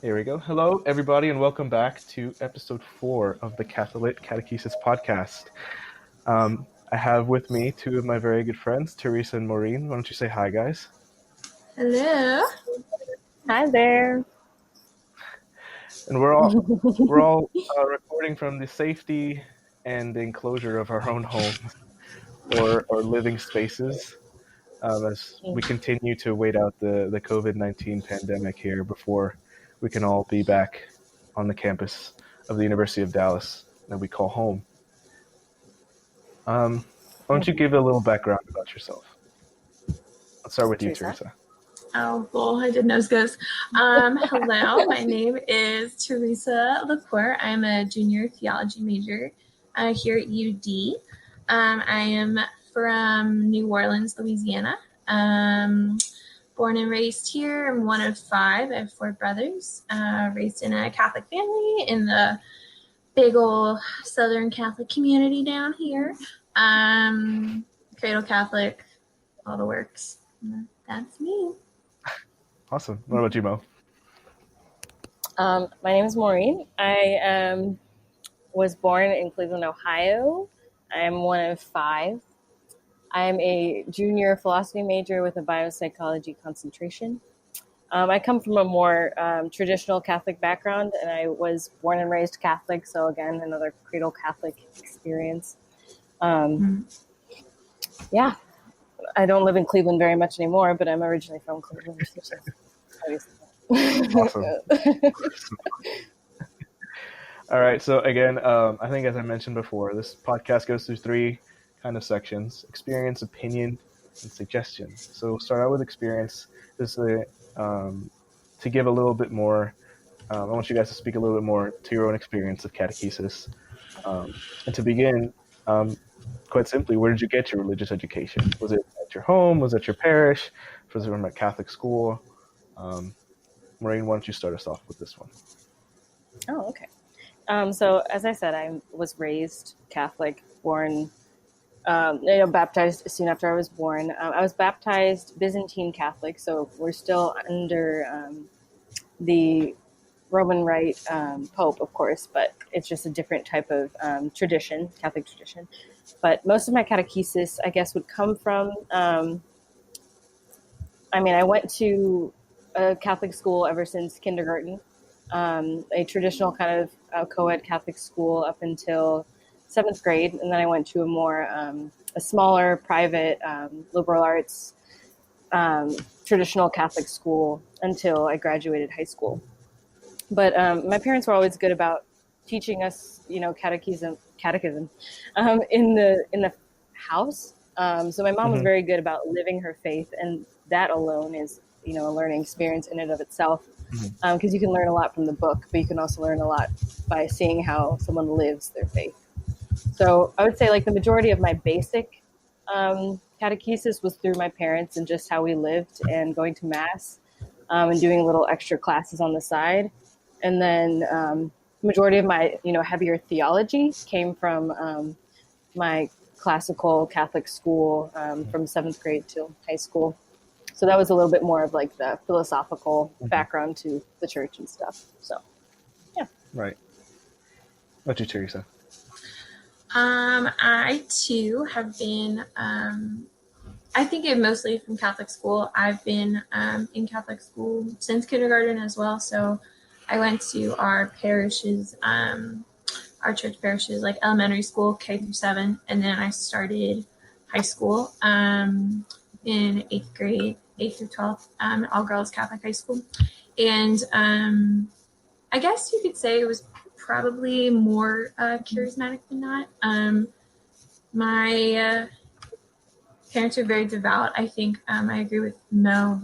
Here we go. Hello, everybody, and welcome back to episode 4 of the Catholic Catechesis podcast. I have with me two of my very good friends, Teresa and Maureen. Why don't you say hi, guys? Hello. Hi there. And we're all recording from the safety and the enclosure of our own homes or living spaces as we continue to wait out the COVID-19 pandemic here before we can all be back on the campus of the University of Dallas that we call home. Why don't you give a little background about yourself? Let's start with you, Teresa. Oh, well, I did nose goes. Hello, my name is Teresa LaCour. I'm a junior theology major here at UD. I am from New Orleans, Louisiana. Born and raised here. I'm one of 5. I have 4 brothers. Raised in a Catholic family in the big old Southern Catholic community down here. Cradle Catholic, all the works. That's me. Awesome. What about you, Mo? My name is Maureen. I was born in Cleveland, Ohio. I am one of 5. I am a junior philosophy major with a biopsychology concentration. I come from a more traditional Catholic background, and I was born and raised Catholic, so again, another cradle Catholic experience. Yeah, I don't live in Cleveland very much anymore, but I'm originally from Cleveland. Awesome. All right, so again, I think as I mentioned before, this podcast goes through 3 kind of sections: experience, opinion, and suggestion. So we'll start out with experience. Just to give a little bit more, I want you guys to speak a little bit more to your own experience of catechesis. And to begin, quite simply, where did you get your religious education? Was it at your home? Was it at your parish? Was it from a Catholic school? Maureen, why don't you start us off with this one? Oh, okay. So as I said, I was raised Catholic, born, baptized soon after I was born. I was baptized Byzantine Catholic, so we're still under the Roman Rite Pope, of course, but it's just a different type of tradition, Catholic tradition. But most of my catechesis, I guess, would come from, I went to a Catholic school ever since kindergarten, a traditional kind of co-ed Catholic school up until 7th grade, and then I went to a more a smaller private liberal arts traditional Catholic school until I graduated high school. But my parents were always good about teaching us, catechism in the house. So my mom was very good about living her faith, and that alone is a learning experience in and of itself. Because you can learn a lot from the book, but you can also learn a lot by seeing how someone lives their faith. So I would say the majority of my basic catechesis was through my parents and just how we lived and going to mass and doing little extra classes on the side. And then the majority of my, heavier theology came from my classical Catholic school from 7th grade till high school. So that was a little bit more of the philosophical background to the church and stuff. So, yeah. Right. What about you, Teresa? I too have been, I think it mostly from Catholic school. I've been in Catholic school since kindergarten as well. So I went to our parishes, our church parishes, like elementary school, K through 7. And then I started high school in 8th grade, 8th through 12th, all girls Catholic high school. And I guess you could say it was probably more charismatic than not. My parents are very devout. I think I agree with Mo.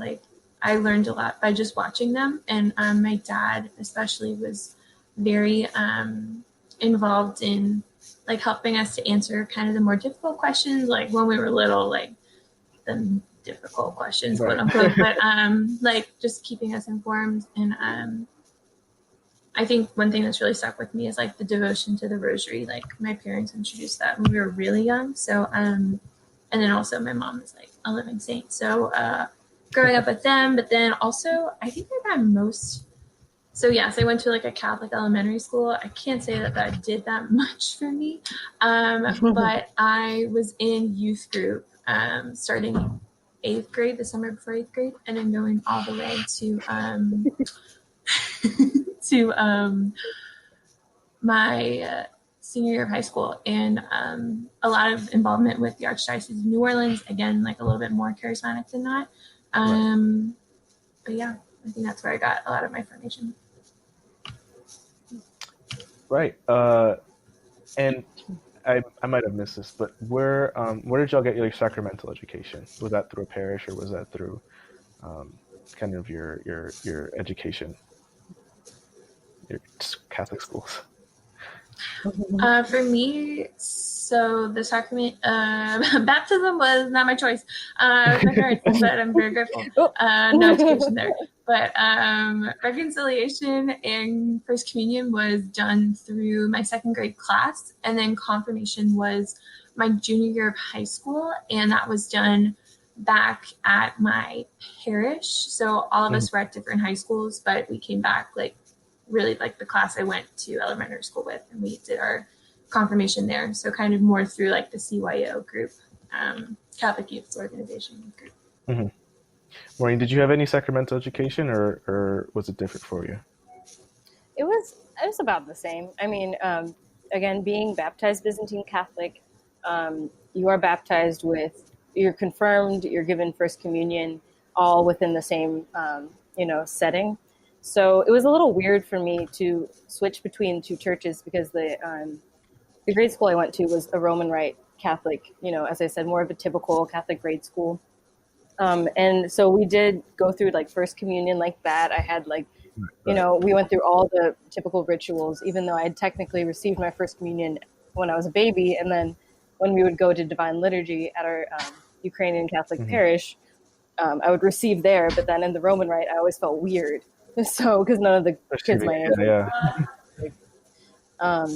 I learned a lot by just watching them. And my dad especially was very involved in helping us to answer kind of the more difficult questions, when we were little, the difficult questions, quote unquote, but just keeping us informed. And I think one thing that's really stuck with me is the devotion to the rosary. My parents introduced that when we were really young. So, and then also my mom is a living saint. So growing up with them, but then also I think I got most So yes, I went to like a Catholic elementary school. I can't say that that did that much for me, but I was in youth group starting 8th grade, the summer before 8th grade, and then going all the way to to my senior year of high school, and a lot of involvement with the Archdiocese of New Orleans. Again, like a little bit more charismatic than that. But yeah, I think that's where I got a lot of my formation. Right. And I might have missed this, but where did y'all get your sacramental education? Was that through a parish, or was that through kind of your education, your Catholic schools? For me, so the sacrament, baptism was not my choice. It was my parents, but I'm very grateful. No education there. But reconciliation and First Communion was done through my 2nd grade class, and then confirmation was my junior year of high school, and that was done back at my parish. So all of us were at different high schools, but we came back like really like the class I went to elementary school with, and we did our confirmation there. So kind of more through like the CYO group, Catholic Youth Organization group. Mm-hmm. Maureen, did you have any sacramental education, or was it different for you? It was about the same. I mean, again, being baptized Byzantine Catholic, you are baptized you're confirmed, you're given First Communion, all within the same, setting. So it was a little weird for me to switch between 2 churches, because the grade school I went to was a Roman Rite Catholic, as I said, more of a typical Catholic grade school. And so we did go through like First Communion like that. I had like, we went through all the typical rituals, even though I had technically received my First Communion when I was a baby. And then when we would go to Divine Liturgy at our Ukrainian Catholic parish, I would receive there. But then in the Roman Rite, I always felt weird. So, because none of the kids my age.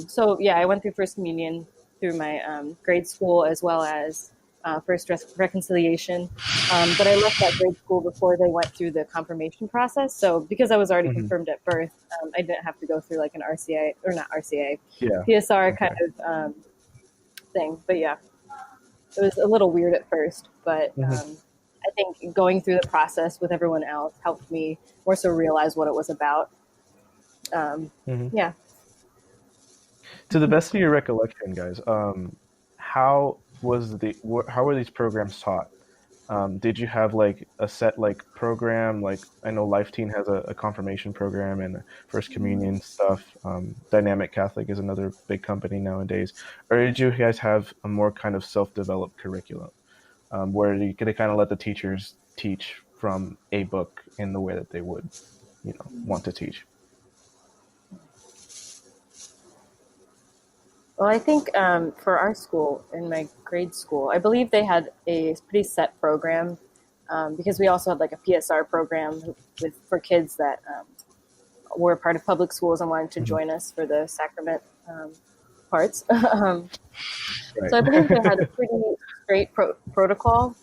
So yeah, I went through First Communion through my grade school, as well as First Reconciliation. But I left that grade school before they went through the confirmation process. So because I was already confirmed at birth, I didn't have to go through like an RCA, or not RCA, PSR kind of thing. But yeah, it was a little weird at first, but I think going through the process with everyone else helped me more so realize what it was about. Yeah. To the best of your recollection, guys, how were these programs taught? Did you have like a set like program? Like I know Life Teen has a confirmation program and First Communion stuff. Dynamic Catholic is another big company nowadays. Or did you guys have a more kind of self-developed curriculum where you could kind of let the teachers teach from a book in the way that they would, want to teach? Well, I think for our school, in my grade school, I believe they had a pretty set program because we also had like a PSR program for kids that were part of public schools and wanted to join us for the sacrament parts. So I believe they had a pretty straight protocol.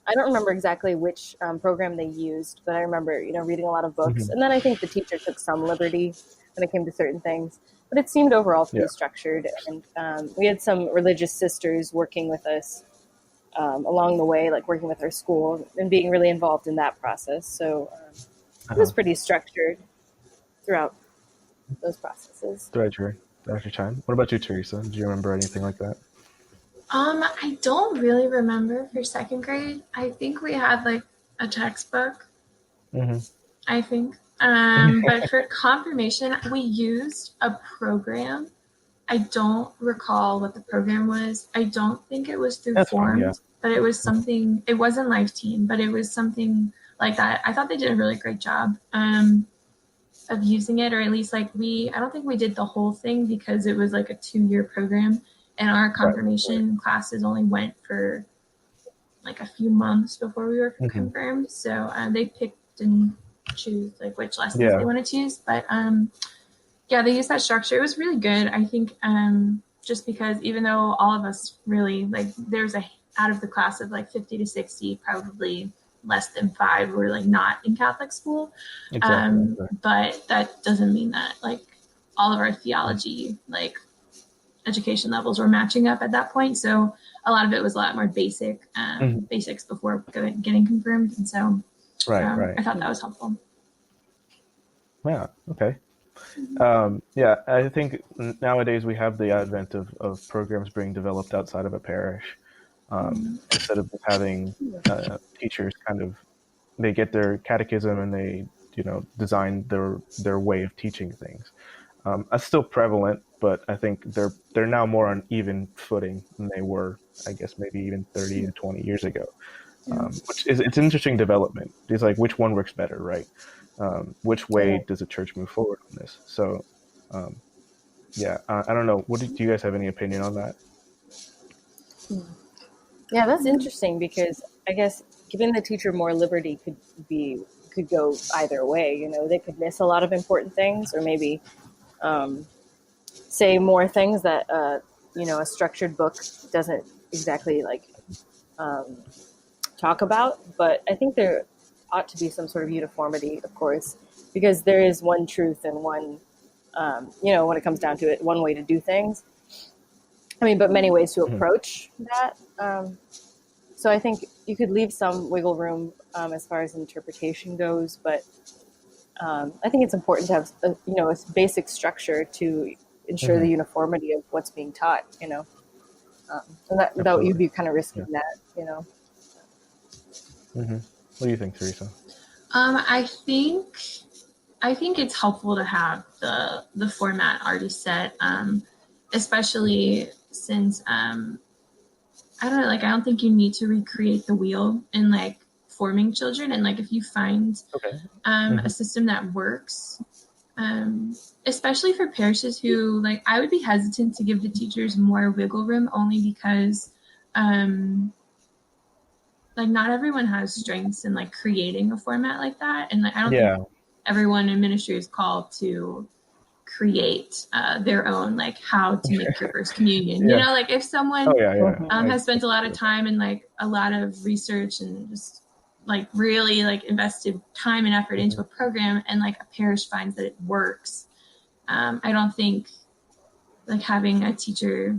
I don't remember exactly which program they used, but I remember, reading a lot of books. And then I think the teacher took some liberty when it came to certain things. But it seemed overall pretty structured. And we had some religious sisters working with us along the way, like working with our school and being really involved in that process. So it was pretty structured throughout those processes. Throughout your time. What about you, Teresa? Do you remember anything like that? I don't really remember for 2nd grade. I think we had like a textbook. I think. But for confirmation, we used a program. I don't recall what the program was. I don't think it was through Forms, but it was something. It wasn't Life Team, but it was something like that. I thought they did a really great job of using it, or at least like I don't think we did the whole thing because it was like a 2-year program, and our confirmation classes only went for like a few months before we were confirmed. So they picked and choose like which lessons they want to choose, but they used that structure. It was really good. I think just because even though all of us really like, there's out of the class of like 50 to 60, probably less than 5 were like not in Catholic school. Exactly. But that doesn't mean that like all of our theology like education levels were matching up at that point. So a lot of it was a lot more basics before getting confirmed. And so right. I thought that was helpful. Yeah. Okay. Yeah, I think nowadays we have the advent of programs being developed outside of a parish. Instead of having teachers they get their catechism and they, design their way of teaching things. That's still prevalent, but I think they're now more on even footing than they were, I guess, maybe even 30 to 20 years ago. It's an interesting development. It's like, which one works better, right? Which way does the church move forward on this? So, I don't know. Do you guys have any opinion on that? Yeah, that's interesting because I guess giving the teacher more liberty could go either way. They could miss a lot of important things, or maybe say more things that a structured book doesn't exactly talk about. But I think there ought to be some sort of uniformity, of course, because there is one truth and one, when it comes down to it, one way to do things. I mean, but many ways to approach that. So I think you could leave some wiggle room as far as interpretation goes, but I think it's important to have a basic structure to ensure the uniformity of what's being taught. And that without you'd be kind of risking that. What do you think, Teresa? I think it's helpful to have the format already set, especially since I don't know, I don't think you need to recreate the wheel in forming children. And if you find a system that works, especially for parishes who I would be hesitant to give the teachers more wiggle room, only because not everyone has strengths in creating a format like that. And I don't think everyone in ministry is called to create their own how to make your first communion. If someone has spent a lot of time and a lot of research and just really invested time and effort into a program, and a parish finds that it works, I don't think having a teacher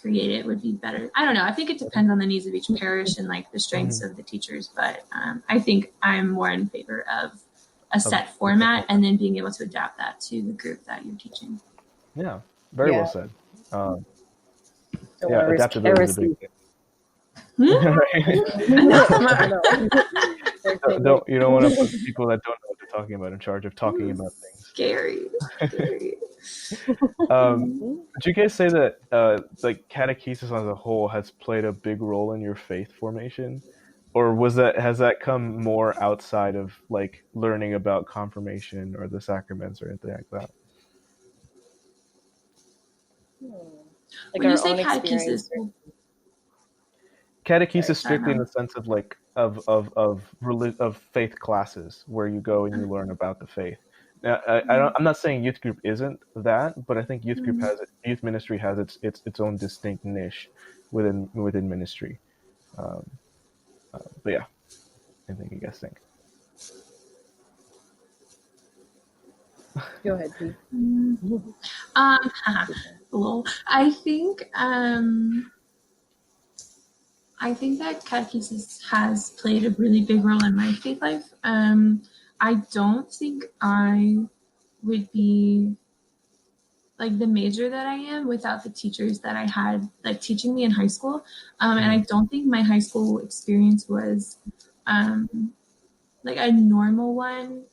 create it would be better. I don't know. I think it depends on the needs of each parish and the strengths of the teachers. But I think I'm more in favor of a set format and then being able to adapt that to the group that you're teaching. Yeah, very well said. Adaptability is a big thing. You don't want to put people that don't know what they're talking about in charge of talking about things. Scary. Would you guys say that catechesis as a whole has played a big role in your faith formation? Or has that come more outside of learning about confirmation or the sacraments or anything like that? When you say catechesis strictly in the sense of faith classes where you go and you learn about the faith. Now, I'm not saying youth group isn't that, but I think youth youth ministry has its own distinct niche within ministry. But yeah, anything you guys think? Go ahead, Pete. I think that catechesis has played a really big role in my faith life. I don't think I would be the major that I am without the teachers that I had teaching me in high school. And I don't think my high school experience was a normal one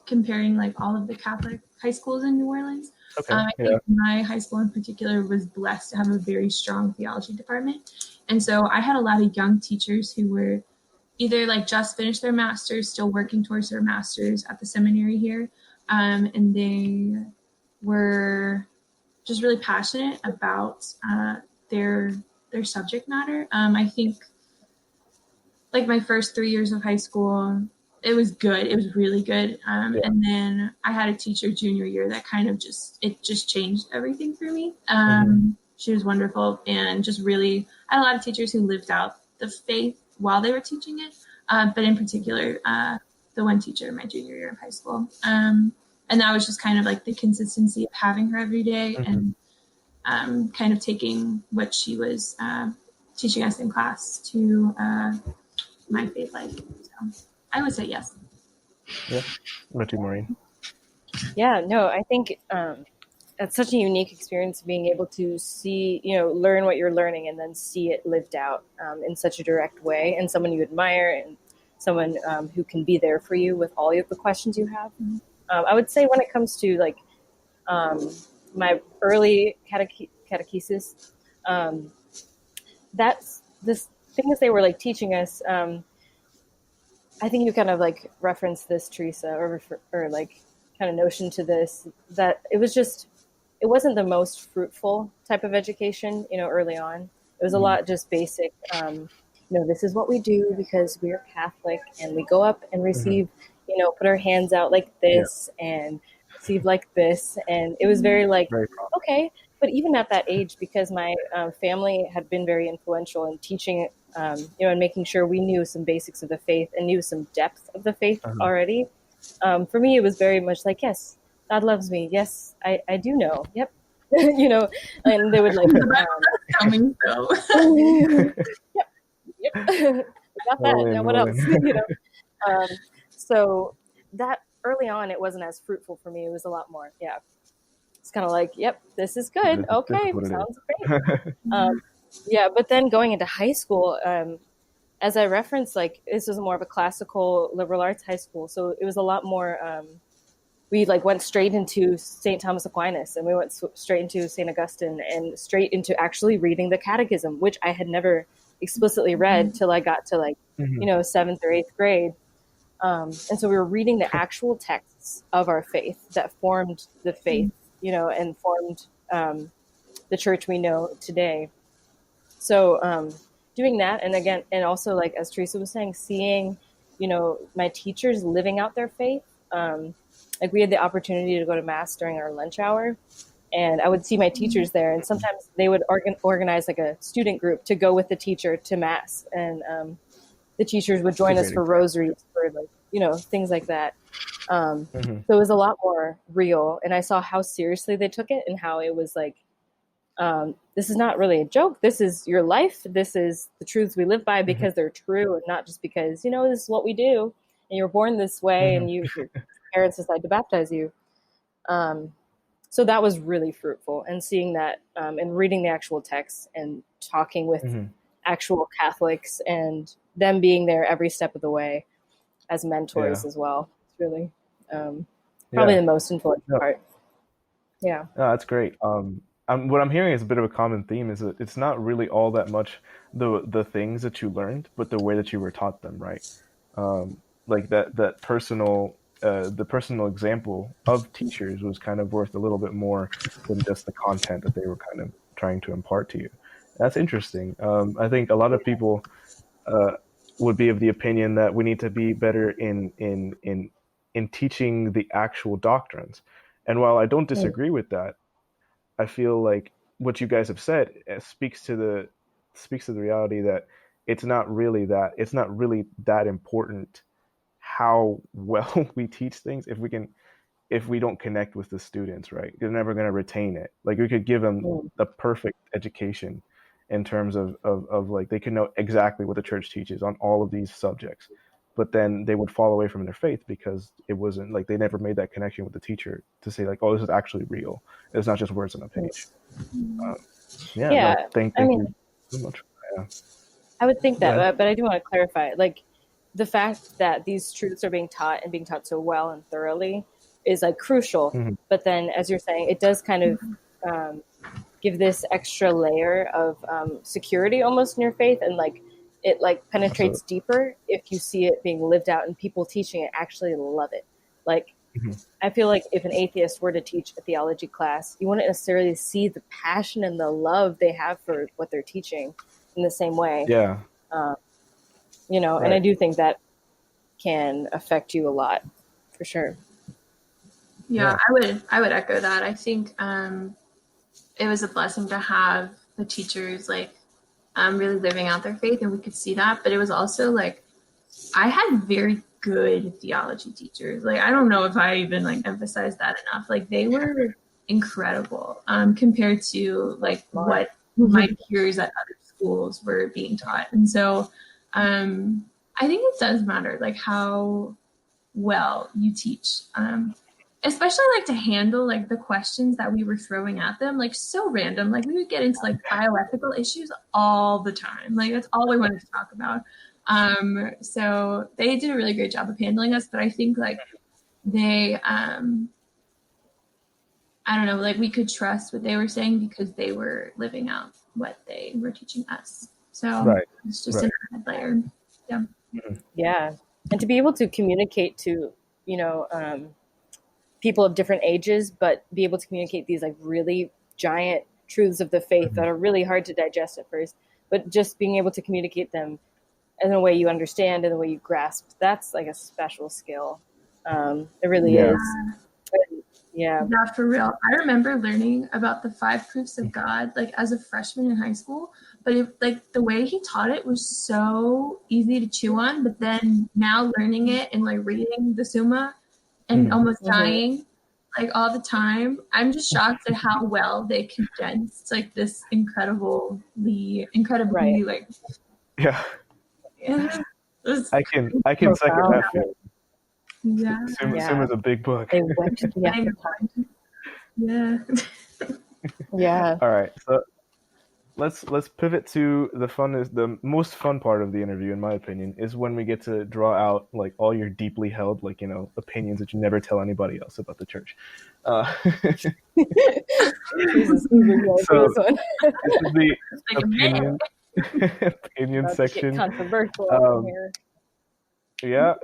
comparing all of the Catholic high schools in New Orleans. I think my high school in particular was blessed to have a very strong theology department. And so I had a lot of young teachers who were either just finished their master's, still working towards their master's at the seminary here. And they were just really passionate about their subject matter. I think my first 3 years of high school, it was good. It was really good. And then I had a teacher junior year that kind of just changed everything for me. She was wonderful and just really, I had a lot of teachers who lived out the faith while they were teaching it. but in particular, the one teacher in my junior year of high school. And that was just kind of like the consistency of having her every day and kind of taking what she was teaching us in class to my faith life. So I would say yes. Yeah. What about you, Maureen? Yeah, no, I think it's such a unique experience being able to see, learn what you're learning and then see it lived out in such a direct way, and someone you admire and someone who can be there for you with all of the questions you have. I would say when it comes to like my early catechesis, that's the things they were like teaching us. I think you kind of like referenced this, Teresa, or like kind of notion to this, that it wasn't the most fruitful type of education, early on. It was a lot just basic, this is what we do because we are Catholic, and we go up and receive, put our hands out like this and receive like this. And it was very like, okay. But even at that age, because my family had been very influential in teaching, and making sure we knew some basics of the faith and knew some depth of the faith already. For me, it was very much like, yes, God loves me. Yes, I do know. Yep. And they would like, coming through. Yep. Got that. Now what else? So that early on, it wasn't as fruitful for me. It was a lot more. Yeah. It's kind of like, yep, this is good. Okay. Sounds great. Yeah. But then going into high school, as I referenced, like this was more of a classical liberal arts high school. So it was a lot more, we like went straight into St. Thomas Aquinas, and we went straight into St. Augustine, and straight into actually reading the catechism, which I had never explicitly read till I got to like, 7th or 8th grade. And so we were reading the actual texts of our faith that formed the faith, and formed the church we know today. So doing that, and again, and also like as Teresa was saying, seeing, my teachers living out their faith. Like we had the opportunity to go to Mass during our lunch hour, and I would see my teachers there, and sometimes they would organize like a student group to go with the teacher to Mass, and the teachers would join us for rosaries, for like, things like that. So it was a lot more real, and I saw how seriously they took it, and how it was like, this is not really a joke. This is your life. This is the truths we live by because they're true, and not just because, this is what we do, and you're born this way, and your parents decide to baptize you. So that was really fruitful, and seeing that and reading the actual text and talking with actual Catholics, and them being there every step of the way as mentors as well. It's really probably the most influential part. Yeah. No, that's great. What I'm hearing is a bit of a common theme is that it's not really all that much the things that you learned, but the way that you were taught them, right? Like that personal, the personal example of teachers was kind of worth a little bit more than just the content that they were kind of trying to impart to you. That's interesting. I think a lot of people would be of the opinion that we need to be better in teaching the actual doctrines. And while I don't disagree with that, I feel like what you guys have said speaks to the reality that it's not really that important how well we teach things if we don't connect with the students, right? They're never going to retain it. Like we could give them the perfect education in terms of like they can know exactly what the church teaches on all of these subjects, but then they would fall away from their faith because it wasn't like they never made that connection with the teacher to say like, oh, this is actually real. It's not just words on a page. Thank you so much. Yeah. I would think that, but I do want to clarify, like the fact that these truths are being taught and being taught so well and thoroughly is like crucial. But then, as you're saying, it does kind of give this extra layer of security almost in your faith, and like it like penetrates deeper if you see it being lived out and people teaching it actually love it. Like I feel like if an atheist were to teach a theology class, you wouldn't necessarily see the passion and the love they have for what they're teaching in the same way. Yeah. And I do think that can affect you a lot, for sure. Yeah. I would echo that. I think it was a blessing to have the teachers like really living out their faith, and we could see that. But it was also like I had very good theology teachers. Like, I don't know if I even like emphasized that enough. Like, they were incredible compared to like what my peers at other schools were being taught. And so I think it does matter like how well you teach. Especially like to handle like the questions that we were throwing at them, like so random. Like we would get into like bioethical issues all the time. Like that's all we wanted to talk about. So they did a really great job of handling us, but I think like they, I don't know, like we could trust what they were saying because they were living out what they were teaching us. So it's just an added layer. Yeah. Yeah. And to be able to communicate to, people of different ages, but be able to communicate these like really giant truths of the faith that are really hard to digest at first, but just being able to communicate them in a way you understand and the way you grasp, that's like a special skill. It really is. Yeah, for real. I remember learning about the 5 proofs of God like as a freshman in high school, but like the way he taught it was so easy to chew on. But then now learning it and like reading the Summa and almost dying like all the time, I'm just shocked at how well they condensed like this incredibly like I can second that feeling. Yeah. Summa's a big book. They went to the end. Yeah. All right, so let's pivot to the most fun part of the interview, in my opinion, is when we get to draw out like all your deeply held like opinions that you never tell anybody else about the church. Jesus, so this is the opinion section. Controversial here. Yeah,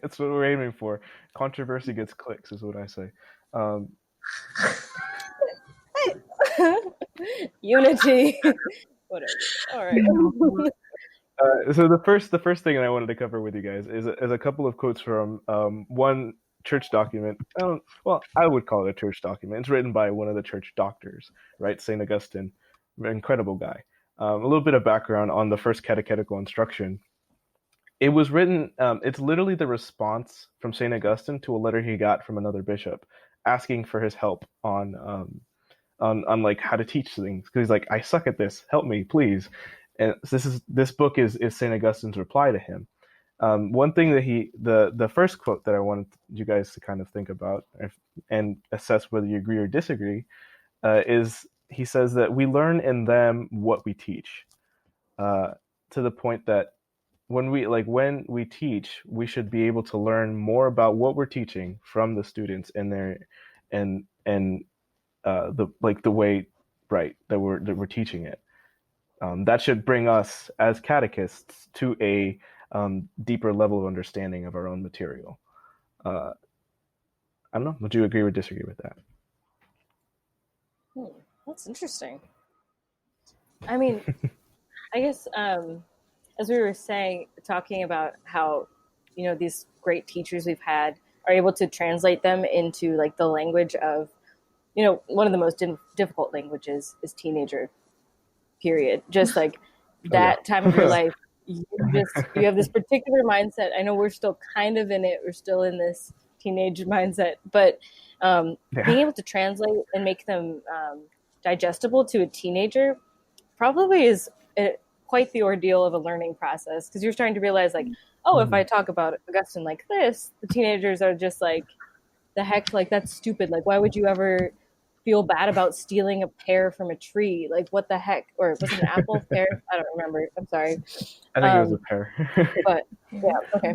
that's what we're aiming for. Controversy gets clicks, is what I say. Unity. Whatever. All right. So the first thing that I wanted to cover with you guys is a couple of quotes from one church document. I would call it a church document. It's written by one of the church doctors, right? St. Augustine, incredible guy. A little bit of background on the first catechetical instruction. It was written, it's literally the response from St. Augustine to a letter he got from another bishop asking for his help on like how to teach things. Because he's like, I suck at this, help me, please. And this book is St. Augustine's reply to him. One thing that the first quote that I wanted you guys to kind of think about and assess whether you agree or disagree is he says that we learn in them what we teach, to the point that when we teach, we should be able to learn more about what we're teaching from the students and the way that we're teaching it. That should bring us as catechists to a deeper level of understanding of our own material. I don't know. Would you agree or disagree with that? That's interesting. I mean, I guess as we were talking about how, these great teachers we've had are able to translate them into like the language of, one of the most difficult languages is teenager, period. Just like that time of your life, you have this particular mindset. I know we're still kind of in it. We're still in this teenage mindset, but being able to translate and make them digestible to a teenager probably is quite the ordeal of a learning process, because you're starting to realize like, if I talk about Augustine like this, the teenagers are just like, the heck, like that's stupid. Like, why would you ever feel bad about stealing a pear from a tree? Like, what the heck? Or was it an apple? Pear? I don't remember. I'm sorry. I think it was a pear. But yeah, okay.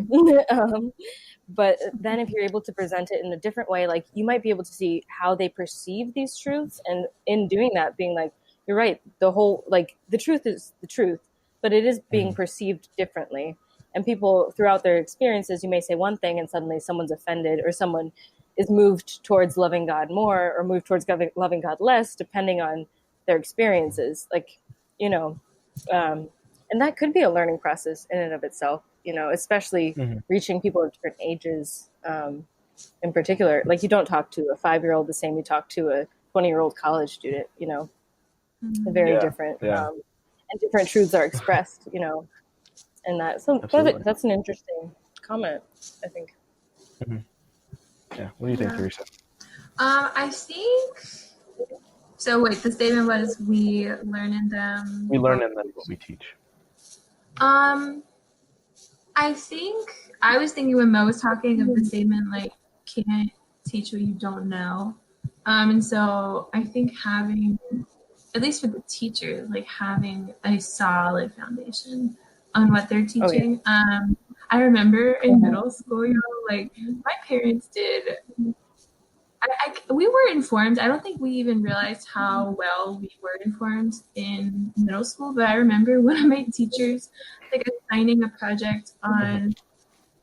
But then if you're able to present it in a different way, like you might be able to see how they perceive these truths, and in doing that, being like, you're right, the whole, like, the truth is the truth, but it is being perceived differently. And people throughout their experiences, you may say one thing and suddenly someone's offended, or someone is moved towards loving God more or moved towards loving God less, depending on their experiences. Like, and that could be a learning process in and of itself, especially reaching people of different ages in particular. Like, you don't talk to a 5-year-old the same you talk to a 20-year-old college student, Very different. And different truths are expressed, And that's an interesting comment, I think. Mm-hmm. Yeah. What do you think, Teresa? I think so. Wait, the statement was we learn in them. We learn in them what we teach. I think I was thinking when Mo was talking of the statement, like, can't teach what you don't know. And so I think having, at least for the teachers, like having a solid foundation on what they're teaching. Oh, yeah. I remember in middle school, like my parents did. We were informed. I don't think we even realized how well we were informed in middle school. But I remember one of my teachers, like, assigning a project on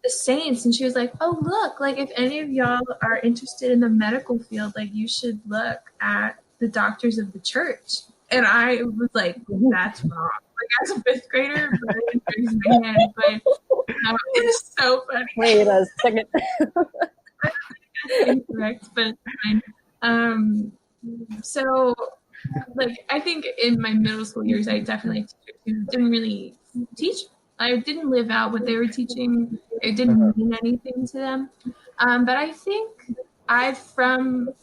the saints, and she was like, "Oh, look! Like, if any of y'all are interested in the medical field, like, you should look at the doctors of the church." And I was like, "That's wrong." Like, as a fifth grader, but I didn't raise my hand. But it's so funny. Wait a second. Incorrect, but it's fine. So, like, I think in my middle school years, I definitely didn't really teach. I didn't live out what they were teaching. It didn't mean anything to them. But I think from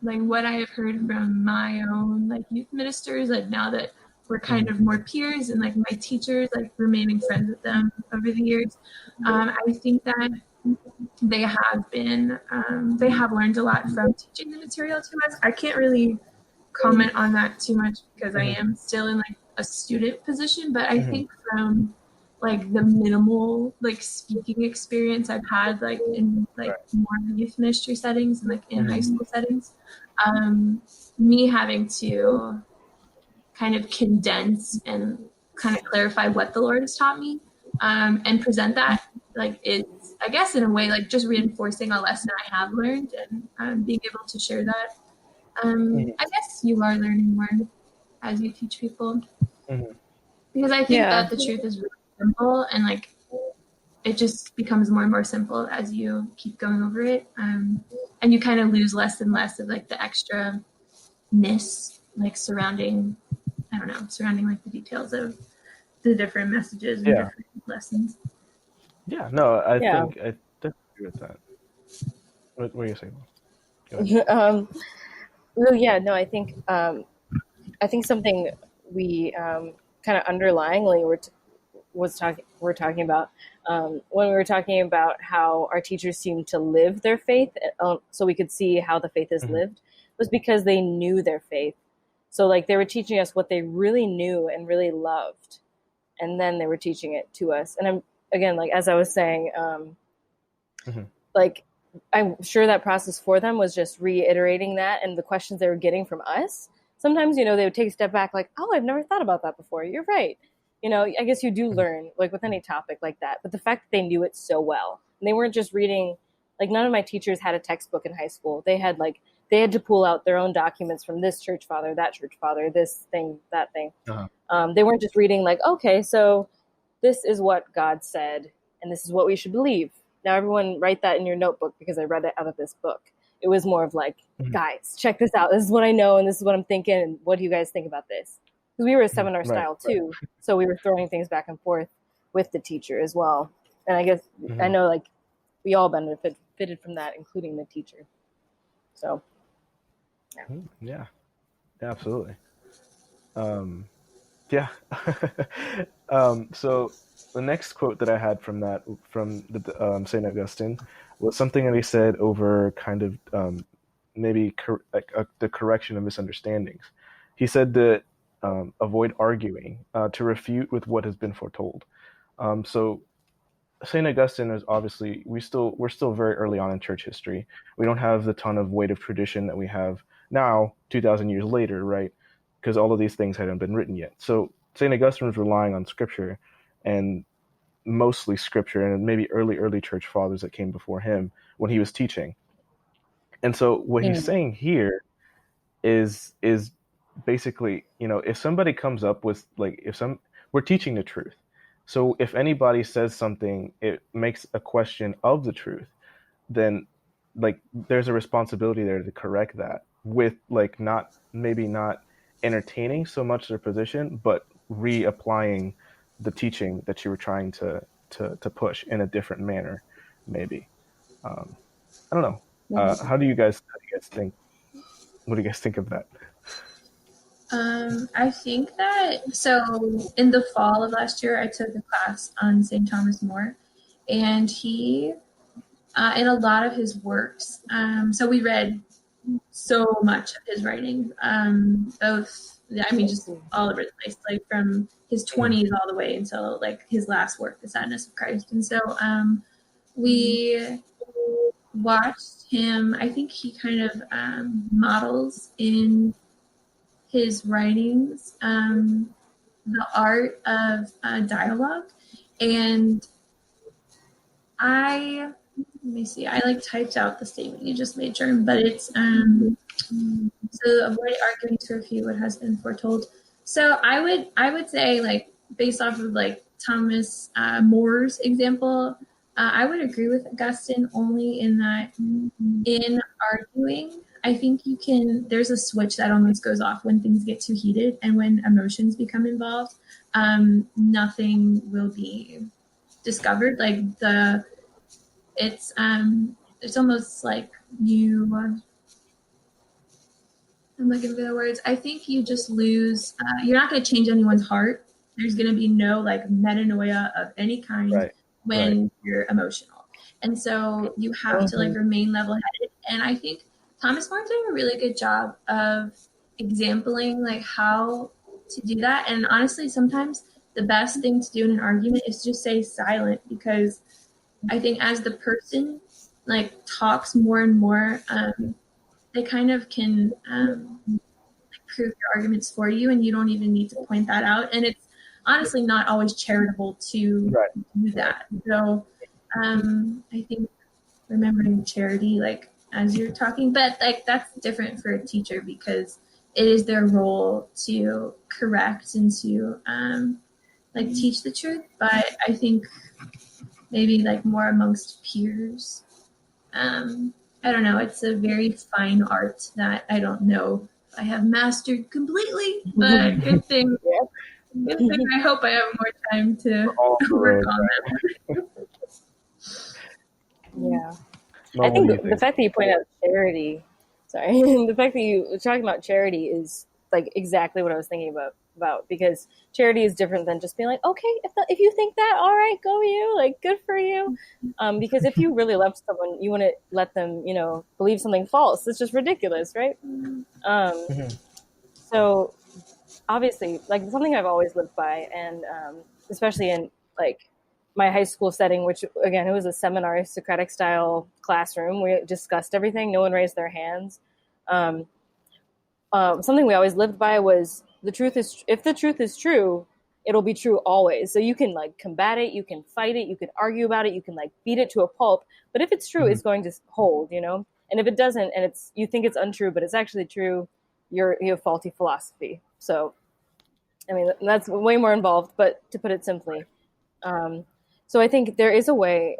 like what I have heard from my own like youth ministers, like now that we're kind of more peers and like my teachers, like remaining friends with them over the years, I think that they have learned a lot from teaching the material to us. I can't really comment on that too much because I am still in like a student position, but I think from like the minimal like speaking experience I've had like in like more youth ministry settings and like in high school settings, me having to kind of condense and kind of clarify what the Lord has taught me, and present that, like, it's, I guess, in a way, like just reinforcing a lesson I have learned and being able to share that. I guess you are learning more as you teach people, because I think that the truth is really simple, and like it just becomes more and more simple as you keep going over it, and you kind of lose less and less of like the extra-ness, like surrounding like the details of the different messages and different lessons. Yeah, no, I think I definitely agree with that. What were you saying? Well, yeah, no, I think something we kind of underlyingly we're talking about when we were talking about how our teachers seemed to live their faith, so we could see how the faith is lived, was because they knew their faith. So like they were teaching us what they really knew and really loved, and then they were teaching it to us. And I'm again, like as I was saying, like I'm sure that process for them was just reiterating that, and the questions they were getting from us. Sometimes, they would take a step back, like, "Oh, I've never thought about that before. You're right." I guess you do learn, like with any topic like that. But the fact that they knew it so well, and they weren't just reading, like none of my teachers had a textbook in high school. They had to pull out their own documents from this church father, that church father, this thing, that thing. They weren't just reading like, okay, so this is what God said, and this is what we should believe. Now everyone write that in your notebook because I read it out of this book. It was more of like, guys, check this out. This is what I know, and this is what I'm thinking, and what do you guys think about this? Because we were a seminar style too, so we were throwing things back and forth with the teacher as well. And I guess I know like we all benefited from that, including the teacher. So yeah, absolutely. So the next quote that I had from the St. Augustine was something that he said over kind of maybe the correction of misunderstandings. He said that avoid arguing, to refute with what has been foretold. So St. Augustine is obviously, we're still very early on in church history. We don't have the ton of weight of tradition that we have now, 2,000 years later, right? Because all of these things hadn't been written yet. So St. Augustine was relying on scripture, and mostly scripture, and maybe early church fathers that came before him when he was teaching. And so what he's saying here is basically, if somebody comes up with we're teaching the truth. So if anybody says something, it makes a question of the truth, then like there's a responsibility there to correct that with like not entertaining so much their position, but reapplying the teaching that you were trying to push in a different manner, maybe. I don't know. How do you guys think? What do you guys think of that? I think that, so in the fall of last year, I took a class on St. Thomas More, and he, in a lot of his works, so we read so much of his writing, just all over the place, like from his 20s all the way until like his last work, The Sadness of Christ. And so we watched him. I think he kind of models in his writings the art of dialogue. And let me see, I like typed out the statement you just made, Jerm, but it's so avoid arguing to refute what has been foretold. So I would say, like, based off of like Thomas More's example, I would agree with Augustine only in that in arguing, I think there's a switch that almost goes off when things get too heated and when emotions become involved. Nothing will be discovered. Like it's almost like I'm looking for the words. I think you just lose, you're not going to change anyone's heart. There's going to be no like metanoia of any kind when you're emotional. And so you have to like remain level-headed. And I think Thomas More did a really good job of exempling like how to do that. And honestly, sometimes the best thing to do in an argument is just stay silent, because I think as the person like talks more and more, they kind of can prove your arguments for you, and you don't even need to point that out. And it's honestly not always charitable to do that. So I think remembering charity, like as you're talking, but like that's different for a teacher because it is their role to correct and to like teach the truth. But I think maybe like more amongst peers, I don't know. It's a very fine art that I don't know if I have mastered completely, but good thing. Good thing. I hope I have more time to work on that. Yeah. I think the fact that you point out charity, the fact that you were talking about charity is like exactly what I was thinking about, because charity is different than just being like, okay, if you think that, all right, go you, like, good for you. Because if you really love someone, you wouldn't let them, believe something false. It's just ridiculous, right? So obviously, like, something I've always lived by, and especially in like my high school setting, which again, it was a seminar Socratic style classroom. We discussed everything. No one raised their hands. Something we always lived by was if the truth is true, it'll be true always. So you can like combat it, you can fight it, you can argue about it, you can like beat it to a pulp. But if it's true, it's going to hold, And if it doesn't, and you think it's untrue, but it's actually true, you have faulty philosophy. So, I mean, that's way more involved, but to put it simply. So I think there is a way,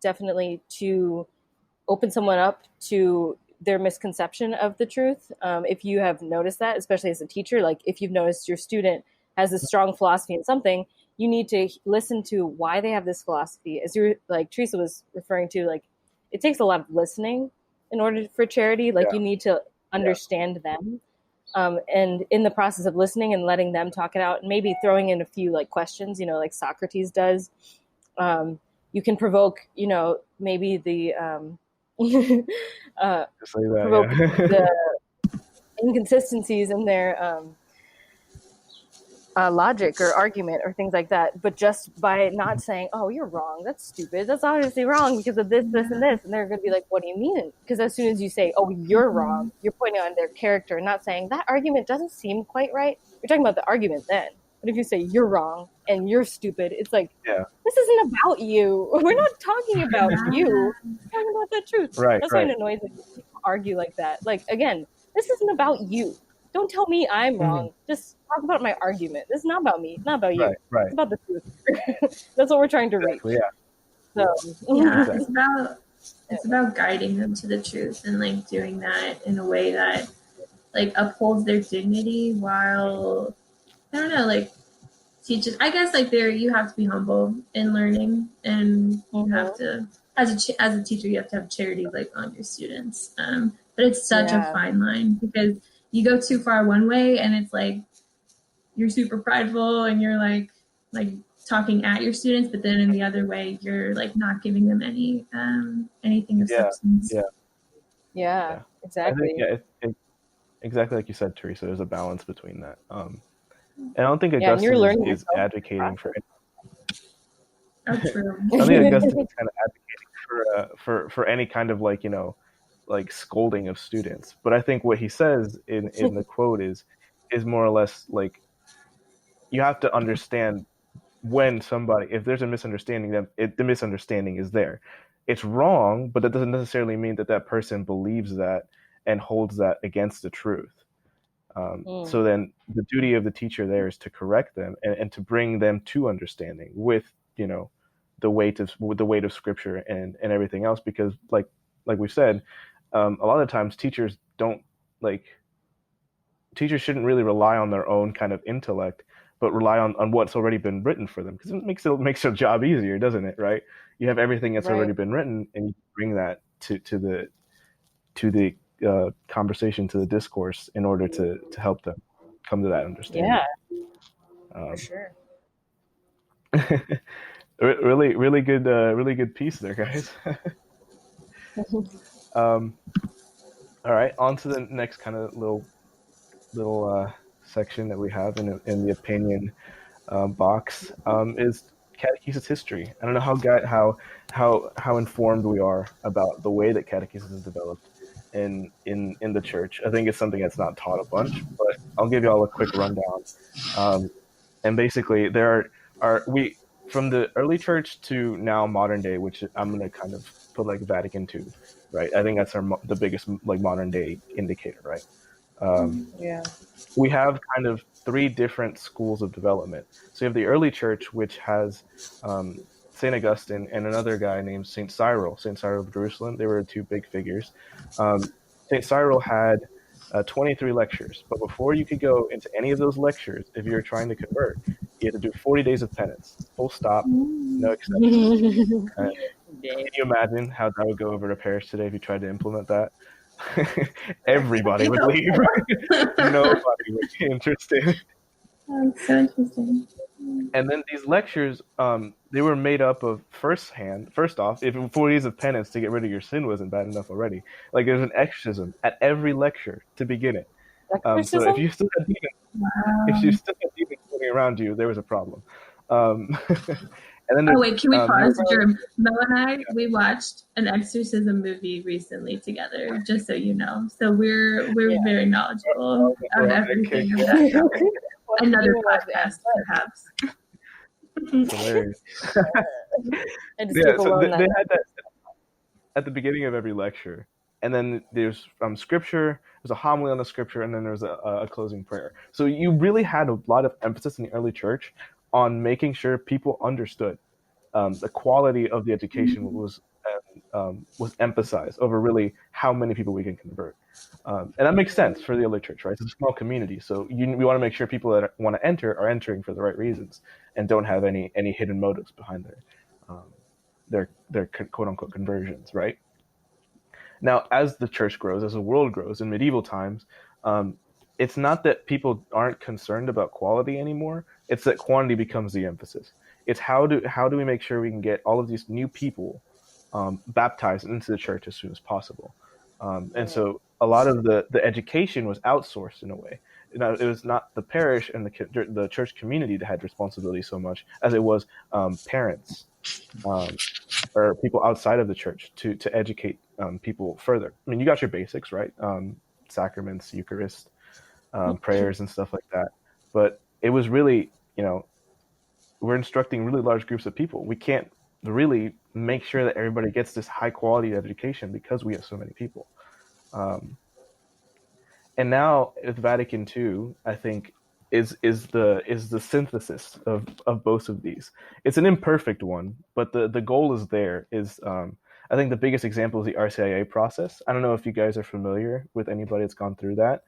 definitely, to open someone up to their misconception of the truth. If you have noticed that, especially as a teacher, like if you've noticed your student has a strong philosophy in something, you need to listen to why they have this philosophy. As you're like Teresa was referring to, like it takes a lot of listening in order for charity. Like you need to understand them. And in the process of listening and letting them talk it out, and maybe throwing in a few like questions, like Socrates does, you can provoke, maybe the provoke the inconsistencies in their logic or argument or things like that. But just by not saying, "Oh, you're wrong. That's stupid. That's obviously wrong because of this, this, and this," and they're going to be like, "What do you mean?" Because as soon as you say, "Oh, you're wrong," you're pointing on their character, not saying that argument doesn't seem quite right. You're talking about the argument then. But if you say you're wrong and you're stupid, it's like, this isn't about you. We're not talking about you. We're talking about the truth. Right. That's why it annoys me when people argue like that. Like, again, this isn't about you. Don't tell me I'm wrong. Just talk about my argument. This is not about me. It's not about you. Right. It's about the truth. That's what we're trying to reach. Yeah. So, it's about guiding them to the truth and like doing that in a way that like upholds their dignity while, I don't know, like teaches. I guess like there, you have to be humble in learning, and you have to, as a teacher, you have to have charity like on your students. But it's such a fine line, because you go too far one way, and it's like you're super prideful, and you're like talking at your students, but then in the other way, you're like not giving them anything of substance. Yeah, exactly. I think, exactly like you said, Teresa. There's a balance between that. And I don't think Augustine is advocating for it. Oh, true. I don't think Augustine is kind of advocating for any kind of like, you know, like scolding of students. But I think what he says in the quote is more or less like, you have to understand when somebody, if there's a misunderstanding, then the misunderstanding is there. It's wrong, but that doesn't necessarily mean that that person believes that and holds that against the truth. So then the duty of the teacher there is to correct them and to bring them to understanding with, you know, the weight of Scripture and everything else. Because like we've said, a lot of times teachers shouldn't really rely on their own kind of intellect, but rely on what's already been written for them, because it makes their job easier, doesn't it? Right? You have everything that's already been written, and you bring that to the conversation, to the discourse, in order to help them come to that understanding. For sure. really good piece there, guys. All right, on to the next kind of little section that we have in the opinion box is catechesis history. I don't know how informed we are about the way that catechesis is developed in the church. I think it's something that's not taught a bunch, but I'll give you all a quick rundown. And basically, there are from the early church to now modern day, which I'm going to kind of put like Vatican II, right? I think that's the biggest like modern day indicator, right? We have kind of three different schools of development. So you have the early church, which has St. Augustine and another guy named St. Cyril of Jerusalem. They were two big figures. St. Cyril had 23 lectures, but before you could go into any of those lectures, if you were trying to convert, you had to do 40 days of penance, full stop, no exceptions. Can you imagine how that would go over to parish today if you tried to implement that? Everybody would leave. Nobody would be interested. That's so interesting. And then these lectures, they were made up of first off, if 40 days of penance to get rid of your sin wasn't bad enough already, like there's an exorcism at every lecture to begin it. So if you still had demons, floating around you, there was a problem. And then wait, can we pause? Mel and I, we watched an exorcism movie recently together, just so you know. So we're very knowledgeable of everything. Another podcast, perhaps. Hilarious. So they had that at the beginning of every lecture, and then there's scripture. There's a homily on the scripture, and then there's a closing prayer. So you really had a lot of emphasis in the early church on making sure people understood. The quality of the education was emphasized over really how many people we can convert. And that makes sense for the early church, right? It's a small community, so we want to make sure people that want to enter are entering for the right reasons and don't have any hidden motives behind their quote unquote conversions, right? Now, as the church grows, as the world grows in medieval times, it's not that people aren't concerned about quality anymore. It's that quantity becomes the emphasis. It's how do we make sure we can get all of these new people baptized into the church as soon as possible. And so a lot of the education was outsourced in a way. It was not the parish and the church community that had responsibility so much as it was parents or people outside of the church to educate people further. I mean, you got your basics, right? Sacraments, Eucharist, prayers and stuff like that. But it was really, we're instructing really large groups of people. We can't really make sure that everybody gets this high quality education because we have so many people. And now with Vatican II, I think is the synthesis of both of these. It's an imperfect one, but the goal is there. I think the biggest example is the RCIA process. I don't know if you guys are familiar with anybody that's gone through that.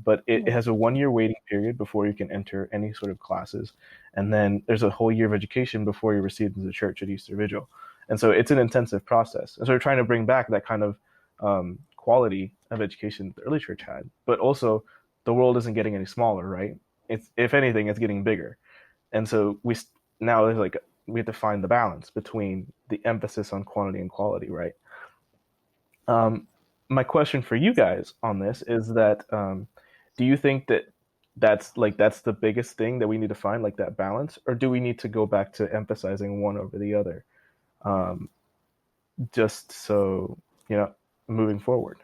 but it has a 1-year waiting period before you can enter any sort of classes. And then there's a whole year of education before you're received into the church at Easter Vigil. And so it's an intensive process. And so we're trying to bring back that kind of quality of education the early church had. But also, the world isn't getting any smaller, right? It's, if anything, it's getting bigger. And so now there's like, we have to find the balance between the emphasis on quantity and quality, right? My question for you guys on this is that, do you think that that's the biggest thing that we need to find, like that balance, or do we need to go back to emphasizing one over the other, just so, moving forward?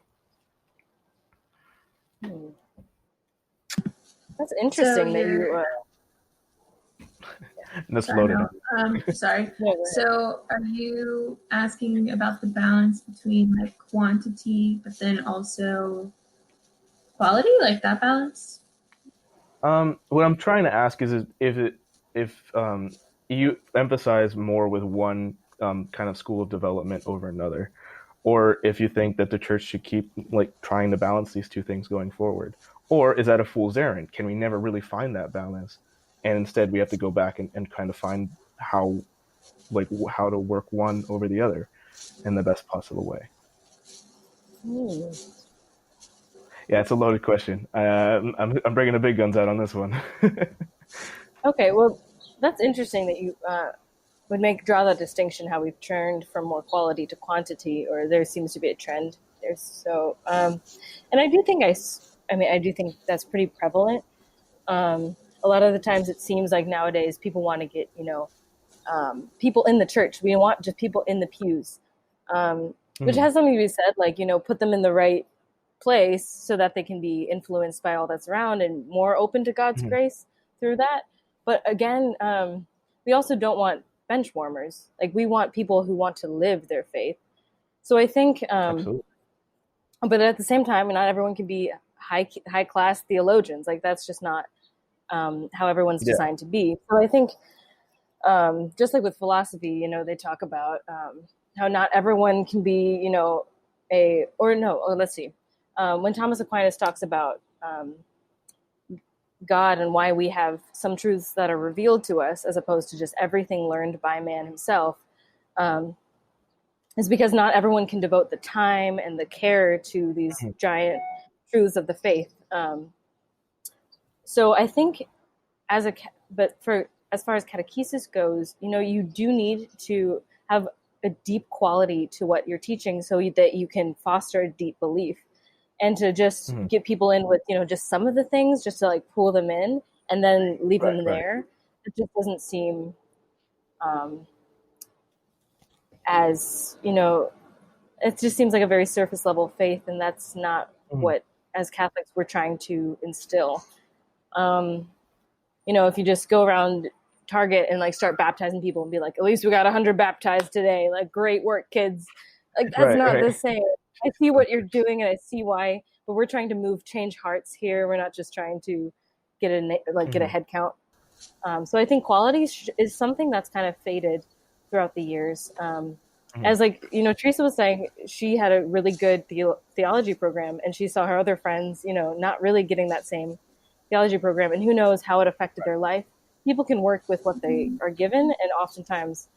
That's interesting that you. That's loaded. Sorry. So, are you asking about the balance between like quantity, but then also quality, like that balance? What I'm trying to ask is if you emphasize more with one kind of school of development over another, or if you think that the church should keep like trying to balance these two things going forward, or is that a fool's errand? Can we never really find that balance, and instead we have to go back and kind of find how to work one over the other in the best possible way? Yeah, it's a loaded question. I'm bringing the big guns out on this one. Okay, well, that's interesting that you would draw that distinction, how we've turned from more quality to quantity, or there seems to be a trend there. So, and I do think I do think that's pretty prevalent. A lot of the times it seems like nowadays people want to get, people in the church. We want just people in the pews, which has something to be said, like, put them in the right place so that they can be influenced by all that's around and more open to God's grace through that. But again, we also don't want bench warmers. Like, we want people who want to live their faith. So I think, but at the same time, not everyone can be high class theologians. Like, that's just not how everyone's designed to be. So I think, just like with philosophy, they talk about how not everyone can be, let's see. When Thomas Aquinas talks about God and why we have some truths that are revealed to us as opposed to just everything learned by man himself, is because not everyone can devote the time and the care to these giant truths of the faith. So I think as far as catechesis goes, you do need to have a deep quality to what you're teaching so that you can foster a deep belief. And to just get people in with, just some of the things, just to like pull them in and then leave them there. It just doesn't seem as, it just seems like a very surface level faith. And that's not what, as Catholics, we're trying to instill. If you just go around Target and like start baptizing people and be like, at least we got 100 baptized today. Like, great work, kids. Like, that's not the same. I see what you're doing and I see why, but we're trying to change hearts here. We're not just trying to get a head count. So I think quality is something that's kind of faded throughout the years. As Teresa was saying, she had a really good theology program and she saw her other friends, not really getting that same theology program, and who knows how it affected their life. People can work with what they are given, and oftentimes,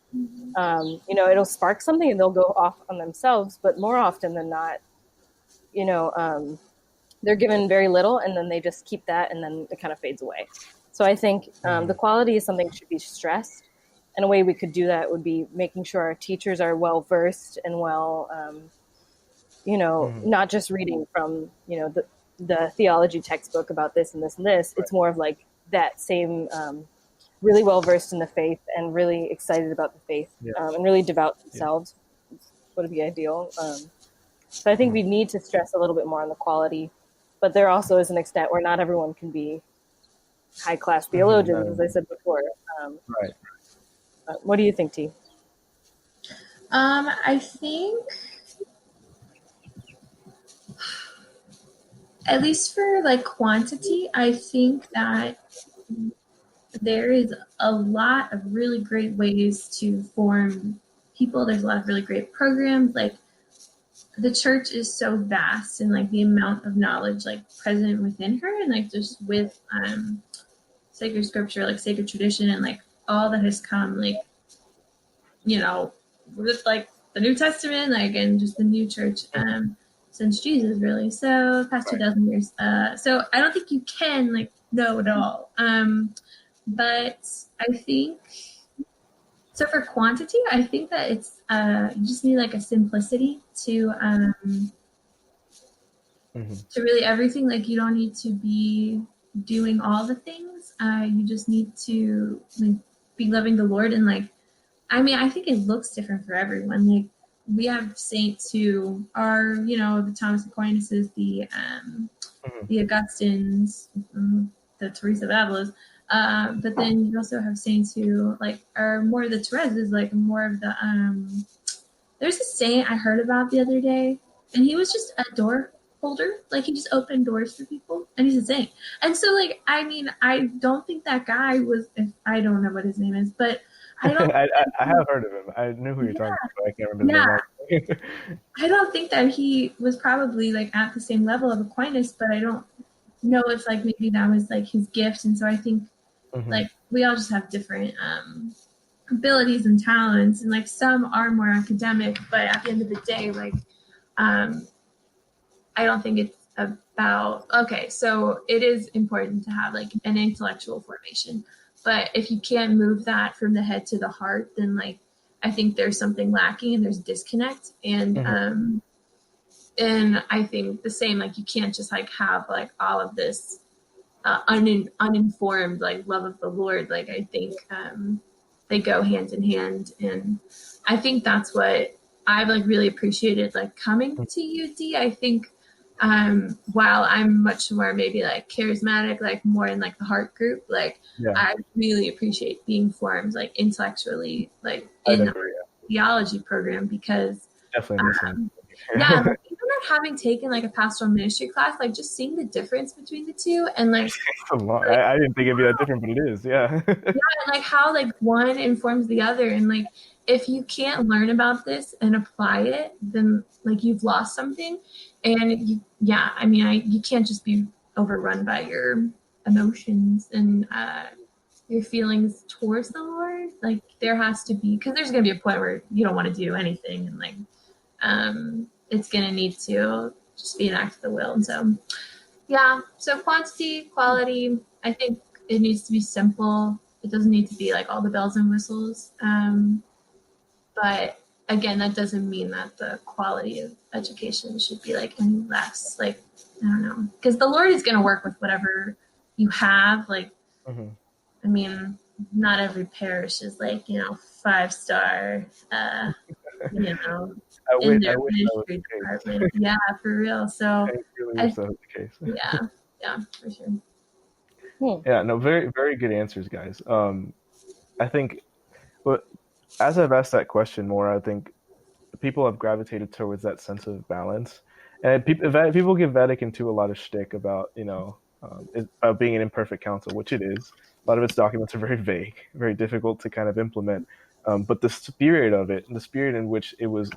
it'll spark something and they'll go off on themselves, but more often than not, they're given very little and then they just keep that and then it kind of fades away. So I think the quality is something that should be stressed, and a way we could do that would be making sure our teachers are well versed and well, not just reading from, the theology textbook about this and this and this. It's more of like that same, really well versed in the faith and really excited about the faith, and really devout themselves would be ideal. So I think we need to stress a little bit more on the quality, but there also is an extent where not everyone can be high class theologians, as I said before. What do you think, T? I think, at least for like quantity, I think that there is a lot of really great ways to form people. There's a lot of really great programs. Like, the church is so vast, and like the amount of knowledge like present within her, and like just with sacred scripture, like sacred tradition, and like all that has come, like, you know, with like the New Testament, like, and just the new church since Jesus, really. So past 2,000 years. So I don't think you can like know it all. But I think so for quantity, I think that it's you just need like a simplicity to really everything. Like you don't need to be doing all the things. You just need to like be loving the Lord, and like, I mean, I think it looks different for everyone. Like we have saints who are, you know, the Thomas Aquinas, the Augustines, the Teresa of Avila's. But then you also have saints who like are more of the Teresa's, like more of the there's a saint I heard about the other day, and he was just a door holder. Like he just opened doors for people, and he's a saint. And so like, I mean, I don't think that guy was, I don't know what his name is, but I don't I have heard of him. I knew who you're talking about, but I can't remember his name. I don't think that he was probably like at the same level of Aquinas, but I don't know if like maybe that was like his gift. And so I think like we all just have different abilities and talents, and like some are more academic, but at the end of the day, like I don't think it's about, okay, so it is important to have like an intellectual formation, but if you can't move that from the head to the heart, then like I think there's something lacking and there's disconnect. And and I think the same, like you can't just like have like all of this uninformed like love of the Lord. Like I think they go hand in hand, and I think that's what I've like really appreciated like coming to UD. I think while I'm much more maybe like charismatic, like more in like the heart group, like I really appreciate being formed like intellectually, like in a theology program, because definitely yeah, like, even not having taken like a pastoral ministry class, like just seeing the difference between the two, and like, I didn't think it'd be that different, but it is. Yeah. and like how like one informs the other, and like if you can't learn about this and apply it, then like you've lost something. And I mean, you can't just be overrun by your emotions and your feelings towards the Lord. Like there has to be, because there's gonna be a point where you don't want to do anything, and like it's gonna need to just be an act of the will. And so so quantity, quality, I think it needs to be simple. It doesn't need to be like all the bells and whistles. But again, that doesn't mean that the quality of education should be like any less. Like, I don't know, because the Lord is going to work with whatever you have. Like, I mean, not every parish is like, you know, 5-star, you know, in their ministry department. Yeah, for real. So I really wish that was the case. Yeah, for sure. Yeah, no, very, very good answers, guys. I think, but as I've asked that question more, I think people have gravitated towards that sense of balance. And people give Vatican II a lot of shtick about, you know, about being an imperfect council, which it is. A lot of its documents are very vague, very difficult to kind of implement. But the spirit of it, the spirit in which it was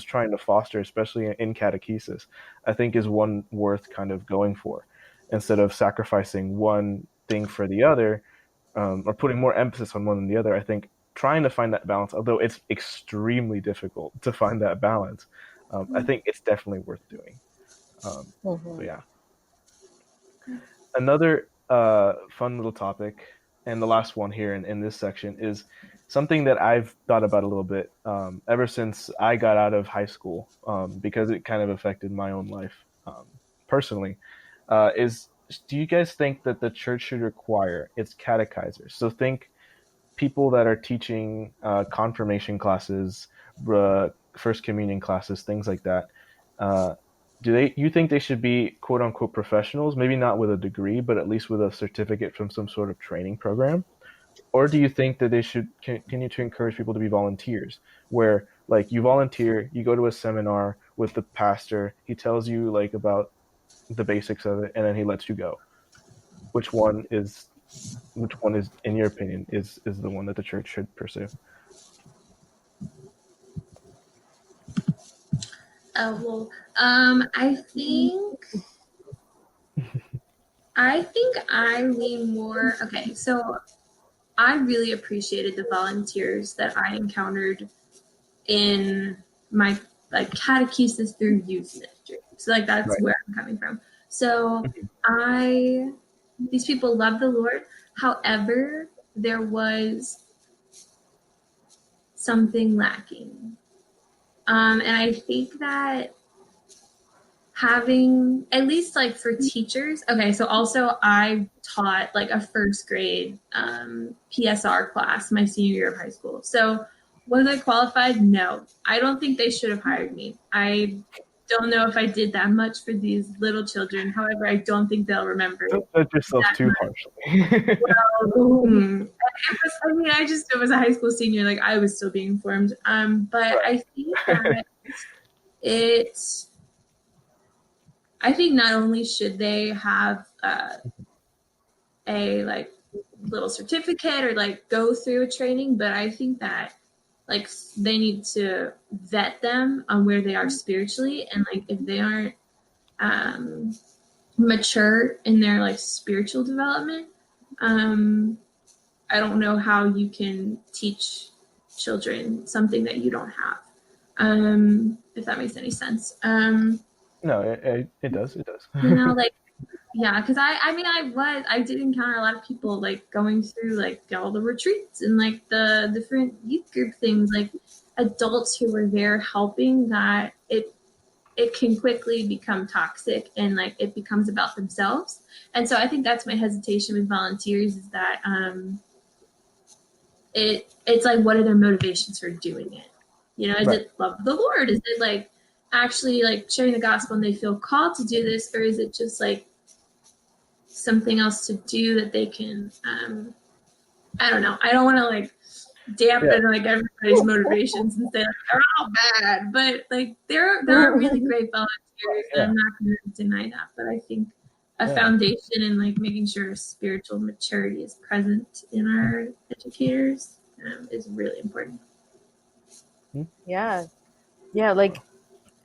trying to foster, especially in catechesis, I think is one worth kind of going for, instead of sacrificing one thing for the other, or putting more emphasis on one than the other. I think trying to find that balance, although it's extremely difficult to find that balance, I think it's definitely worth doing. So yeah. Another fun little topic, and the last one here in this section, is something that I've thought about a little bit ever since I got out of high school, because it kind of affected my own life personally, is, do you guys think that the church should require its catechizers? So think people that are teaching confirmation classes, first communion classes, things like that. You think they should be quote unquote professionals? Maybe not with a degree, but at least with a certificate from some sort of training program? Or do you think that they should continue to encourage people to be volunteers, where like you volunteer, you go to a seminar with the pastor, he tells you like about the basics of it, and then he lets you go? Which one is, in your opinion, is the one that the church should pursue? Oh well, I think I lean more. Okay, so I really appreciated the volunteers that I encountered in my like catechesis through youth ministry. So like that's Right. where I'm coming from. So these people love the Lord. However, there was something lacking. And I think that having, at least like for teachers, okay, so also I taught like a first grade PSR class my senior year of high school. So was I qualified? No. I don't think they should have hired me. I don't know if I did that much for these little children. However, I don't think they'll remember. Don't judge yourself too harshly. It was a high school senior, like I was still being informed. But I think that I think not only should they have a like little certificate or like go through a training, but I think that like they need to vet them on where they are spiritually, and like if they aren't mature in their like spiritual development, I don't know how you can teach children something that you don't have, if that makes any sense. No, it does. It does. You know, like, yeah, because I did encounter a lot of people like going through like all the retreats and like the different youth group things, like adults who were there helping, that it can quickly become toxic and like it becomes about themselves. And so I think that's my hesitation with volunteers, is that it's like, what are their motivations for doing it? You know, is it love of the Lord? Is it like actually like sharing the gospel and they feel called to do this, or is it just like something else to do that they can I don't know. I don't want to like dampen like everybody's motivations and say like they're all bad, but like there are really great volunteers, and I'm not going to deny that. But I think a foundation and like making sure spiritual maturity is present in our educators is really important. Yeah, like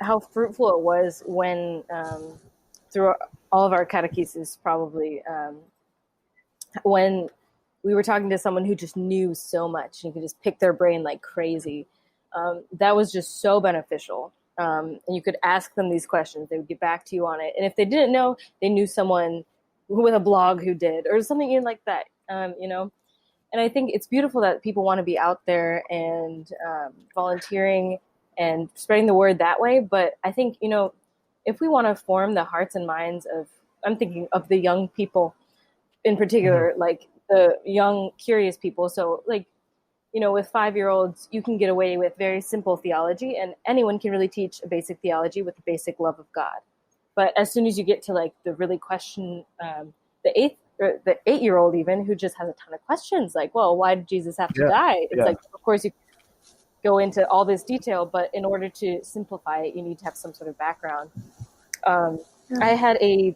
how fruitful it was when through all of our catechesis, probably when we were talking to someone who just knew so much and you could just pick their brain like crazy. That was just so beneficial. And you could ask them these questions. They would get back to you on it. And if they didn't know, they knew someone with a blog who did, or something like that, you know? And I think it's beautiful that people want to be out there and volunteering and spreading the word that way. But I think, you know, if we want to form the hearts and minds of, I'm thinking of the young people in particular, like the young, curious people. So like, you know, with 5-year-olds, you can get away with very simple theology, and anyone can really teach a basic theology with the basic love of God. But as soon as you get to like the really question, the 8-year-old even, who just has a ton of questions, like, well, why did Jesus have to die? It's like, of course you go into all this detail, but in order to simplify it, you need to have some sort of background. I had a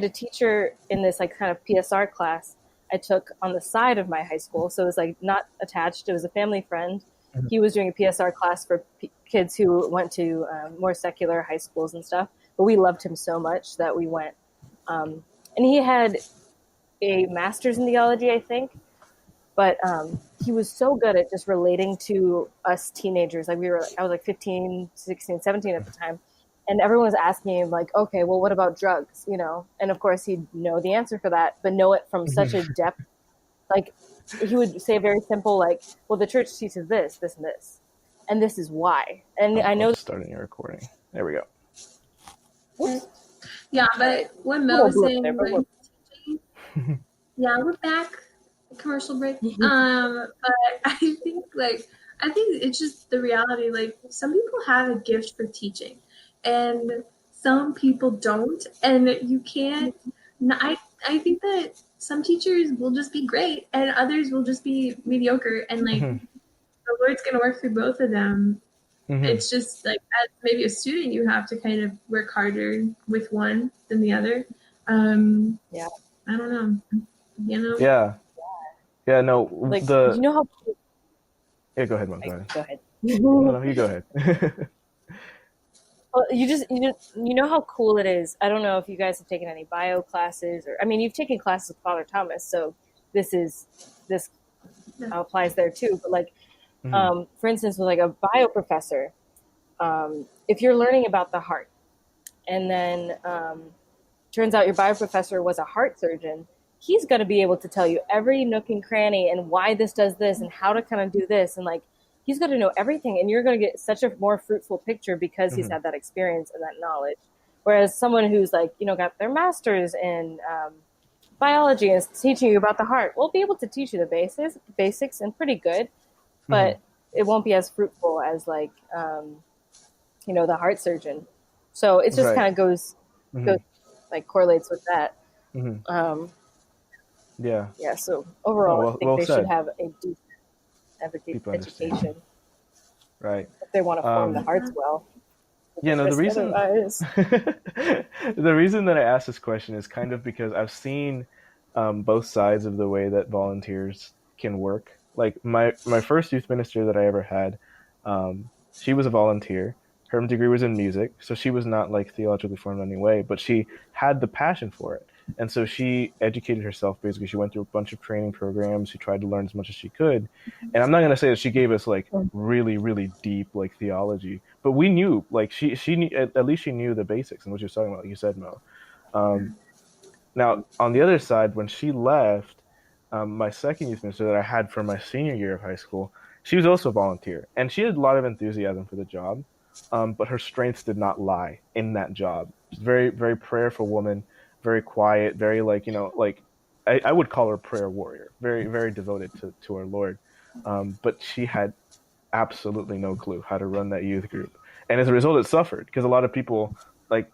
teacher in this like kind of PSR class I took on the side of my high school. So it was like not attached. It was a family friend. He was doing a PSR class for kids who went to more secular high schools and stuff. But we loved him so much that we went. And he had a master's in theology, I think. But he was so good at just relating to us teenagers. Like I was like 15, 16, 17 at the time. And everyone was asking him like, okay, well, what about drugs? You know? And of course he'd know the answer for that, but know it from such a depth. Like he would say very simple, like, well, the church teaches this, this, and this, and this is why. And I know starting your recording. There we go. Oops. Yeah, but when Mo was saying, like, yeah, we're back. Commercial break. But I think it's just the reality. Like some people have a gift for teaching, and some people don't, and you can't. I think that some teachers will just be great, and others will just be mediocre, and like the Lord's gonna work through both of them. It's just like as maybe a student, you have to kind of work harder with one than the other. I don't know. You know. Yeah, no, like, you know how... Yeah, go ahead, Mom. Go ahead. Go ahead. No, you go ahead. Well, you know how cool it is. I don't know if you guys have taken any bio classes, or I mean, you've taken classes with Father Thomas, so this applies there too. But like, for instance, with like a bio professor, if you're learning about the heart, and then turns out your bio professor was a heart surgeon, he's going to be able to tell you every nook and cranny and why this does this and how to kind of do this, and like he's going to know everything, and you're going to get such a more fruitful picture because he's had that experience and that knowledge. Whereas someone who's like, you know, got their master's in biology and is teaching you about the heart will be able to teach you the basics and pretty good, but it won't be as fruitful as like, you know, the heart surgeon. So it just kind of goes like correlates with that. Yeah. So overall, I think they should have a deep education, right? If they want to form the hearts well. Yeah, no, the reason that I asked this question is kind of because I've seen both sides of the way that volunteers can work. Like my first youth minister that I ever had, she was a volunteer. Her degree was in music, so she was not like theologically formed in any way, but she had the passion for it. And so she educated herself. Basically, she went through a bunch of training programs. She tried to learn as much as she could. And I'm not going to say that she gave us like really, really deep like theology, but we knew, like she knew, at least she knew the basics and what she was talking about, like you said, Mo. Now, on the other side, when she left, my second youth minister that I had for my senior year of high school, she was also a volunteer, and she had a lot of enthusiasm for the job. But her strengths did not lie in that job. She's a very, very prayerful woman, very quiet, very like, you know, like I would call her a prayer warrior, very, very devoted to our Lord. But she had absolutely no clue how to run that youth group. And as a result, it suffered because a lot of people, like,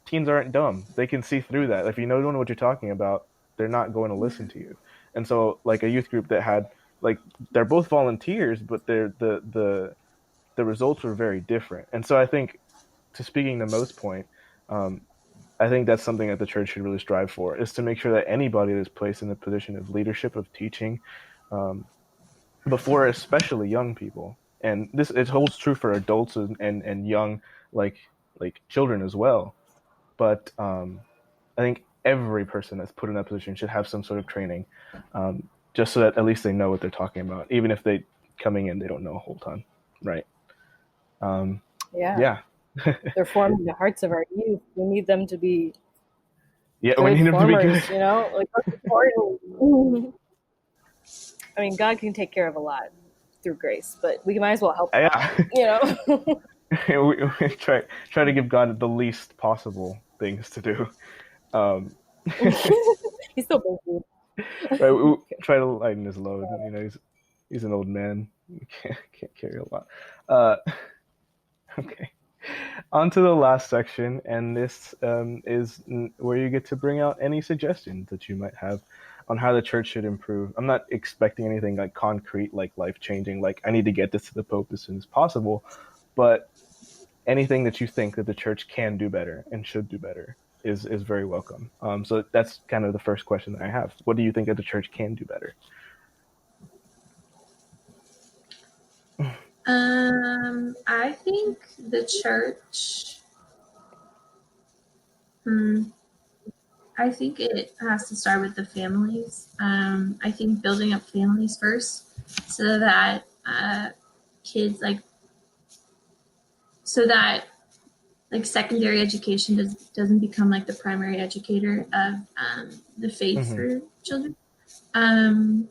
teens aren't dumb. They can see through that. If you don't know what you're talking about, they're not going to listen to you. And so like a youth group that had, like, they're both volunteers, but the results were very different. And so I think, to speaking to Mo's point, I think that's something that the church should really strive for, is to make sure that anybody that is placed in the position of leadership, of teaching, before especially young people, and this, it holds true for adults and young, like children as well. But I think every person that's put in that position should have some sort of training, just so that at least they know what they're talking about, even if they coming in they don't know a whole ton, right? Yeah. They're forming the hearts of our youth. We need them to be we good need them formers, to be good. you know, like that's important. I mean, God can take care of a lot through grace, but we might as well help them out, you know. we try to give God the least possible things to do. He's still busy. Right, we try to lighten his load. You know, he's an old man. He can't carry a lot. Okay. On to the last section, and this is where you get to bring out any suggestions that you might have on how the church should improve. I'm not expecting anything like concrete, like life-changing, like I need to get this to the Pope as soon as possible, but anything that you think that the church can do better and should do better is very welcome. So that's kind of the first question that I have. What do you think that the church can do better? I think the church, I think it has to start with the families. I think building up families first, so that kids secondary education doesn't become like the primary educator of the faith for children. I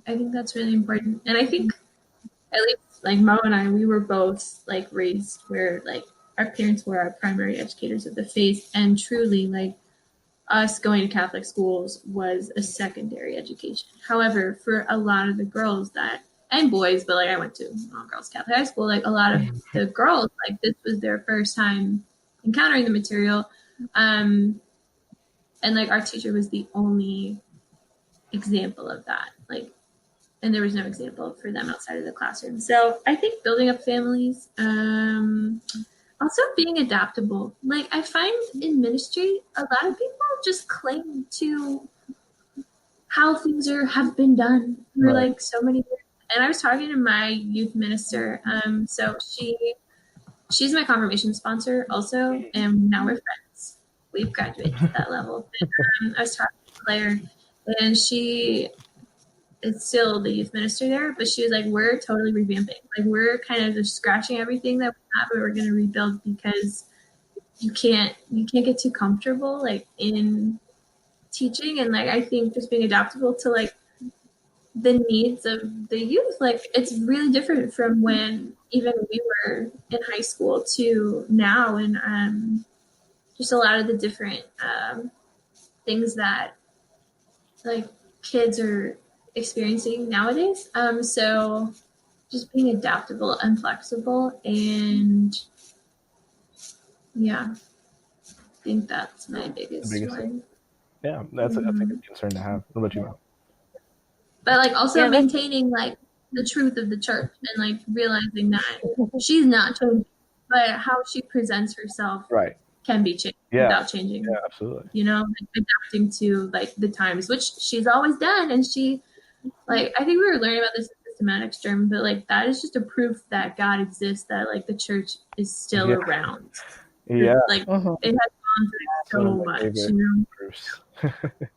think that's really important, and I think at least like Mo and I, we were both like raised where like our parents were our primary educators of the faith, and truly like us going to Catholic schools was a secondary education. However, for a lot of the girls and boys, but like I went to all girls Catholic high school, like a lot of the girls, like this was their first time encountering the material. And like our teacher was the only example of that. Like, and there was no example for them outside of the classroom. So I think building up families, also being adaptable. Like I find in ministry, a lot of people just cling to how things have been done for like so many years. And I was talking to my youth minister. So she she's my confirmation sponsor also, and now we're friends. We've graduated to that level. But, I was talking to Claire, and she is still the youth minister there, but she was like, we're totally revamping. Like, we're kind of just scratching everything that we have, but we're going to rebuild because you can't get too comfortable like in teaching, and like I think just being adaptable to like the needs of the youth, like it's really different from when even we were in high school to now, and just a lot of the different things that like kids are experiencing nowadays. So just being adaptable and flexible, and yeah, I think that's my biggest one. Yeah, that's a good concern to have. What about you, Mel? But like also maintaining like the truth of the church, and like realizing that she's not changing, but how she presents herself can be changed without changing. Yeah, absolutely. You know, like adapting to like the times, which she's always done. And she, like, I think we were learning about this in systematics term, but like that is just a proof that God exists, that like the church is still around. Yeah. Like it has gone through so much, you know.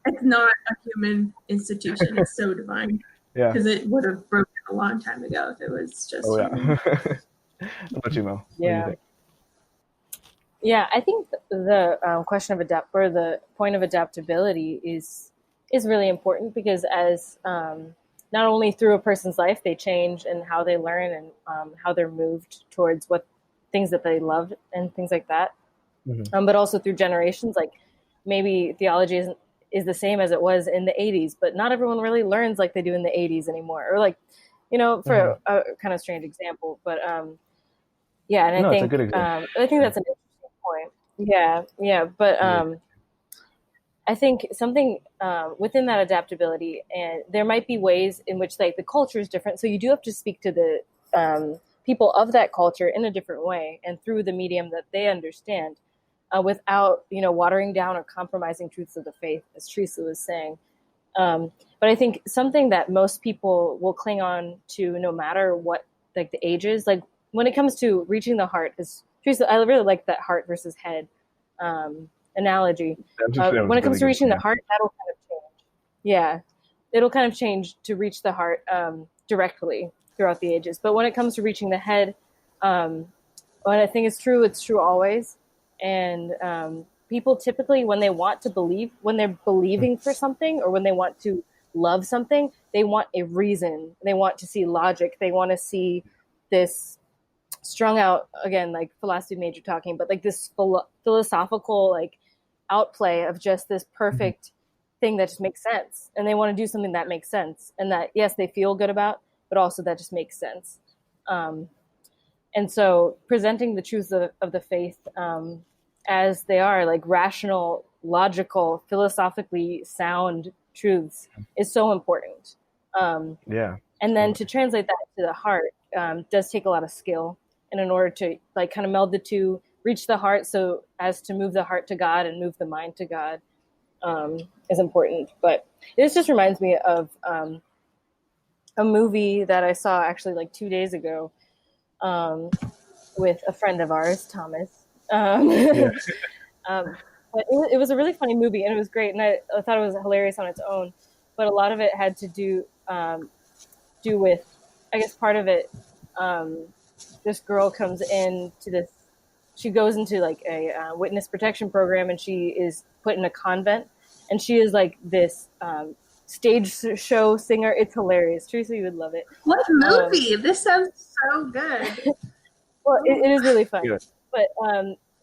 It's not a human institution. It's so divine. Yeah. Because it would have broken a long time ago if it was just. Oh, yeah. What about you, Mel? Yeah. Yeah, I think the question of the point of adaptability is really important, because as not only through a person's life they change and how they learn and how they're moved towards what things that they loved and things like that, but also through generations. Like maybe theology is the same as it was in the 80s, but not everyone really learns like they do in the 80s anymore. Or like, you know, for a kind of strange example, but yeah, and I think that's an interesting point. Yeah, but I think something within that adaptability, and there might be ways in which like the culture is different, so you do have to speak to the people of that culture in a different way and through the medium that they understand, without, you know, watering down or compromising truths of the faith, as Teresa was saying. But I think something that most people will cling on to, no matter what like the age is, like when it comes to reaching the heart, is Teresa, I really like that heart versus head analogy. When it comes to reaching the heart, that'll kind of change. Yeah, it'll kind of change to reach the heart directly throughout the ages. But when it comes to reaching the head, when I think it's true always. And people typically, when they want to believe, when they're believing for something, or when they want to love something, they want a reason. They want to see logic. They want to see this strung out, again, like philosophy major talking, but like this philosophical like outplay of just this perfect thing that just makes sense. And they want to do something that makes sense, and that, yes, they feel good about, but also that just makes sense. And so presenting the truths of the faith as they are, like rational, logical, philosophically sound truths, is so important. And then to translate that to the heart does take a lot of skill. And in order to like kind of meld the two, reach the heart so as to move the heart to God and move the mind to God, is important. But this just reminds me of a movie that I saw actually like 2 days ago, with a friend of ours, Thomas. But it was a really funny movie, and it was great, and I thought it was hilarious on its own. But a lot of it had to do with, I guess, part of it. This girl comes into this. She goes into like a witness protection program, and she is put in a convent, and she is like this stage show singer. It's hilarious. Teresa, you would love it. What movie? This sounds so good. Well, it is really fun. Yeah. But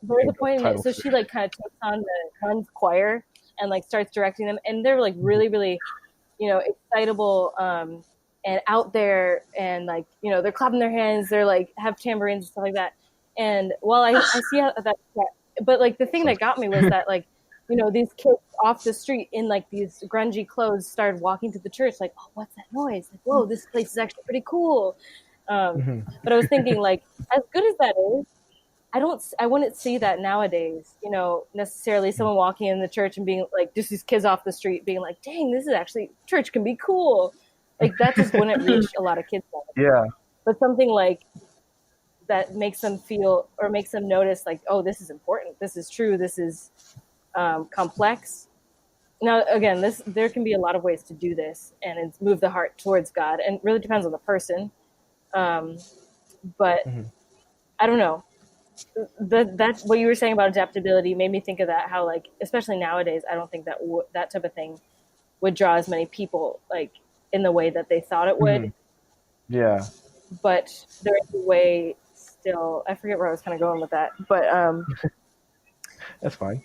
there's a point in it. So she like kind of takes on the nuns choir and like starts directing them, and they're like really, really, you know, excitable and out there, and like, you know, they're clapping their hands, they're like have tambourines and stuff like that. And while I see how that, but like the thing that got me was that like, you know, these kids off the street in like these grungy clothes started walking to the church, like, oh, what's that noise? Like, whoa, this place is actually pretty cool. But I was thinking, like, as good as that is, I wouldn't see that nowadays, you know, necessarily someone walking in the church and being like, just these kids off the street being like, dang, this is actually, church can be cool. Like, that just wouldn't reach a lot of kids nowadays. Yeah. But something like that makes them feel or makes them notice like, oh, this is important, this is true, this is complex. Now, again, there can be a lot of ways to do this, and it's move the heart towards God, and it really depends on the person. But I don't know. That what you were saying about adaptability made me think of that. How like, especially nowadays, I don't think that that type of thing would draw as many people like in the way that they thought it would. Yeah. But there is a way still. I forget where I was kind of going with that, but That's fine.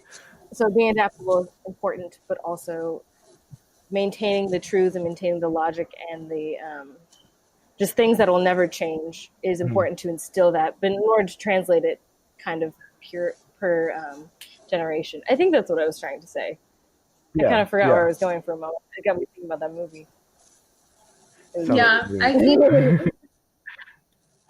So being adaptable is important, but also maintaining the truth and maintaining the logic and the just things that will never change is important to instill that. But in order to translate it kind of per generation, I think that's what I was trying to say. I kind of forgot where I was going for a moment. It got me thinking about that movie. Yeah,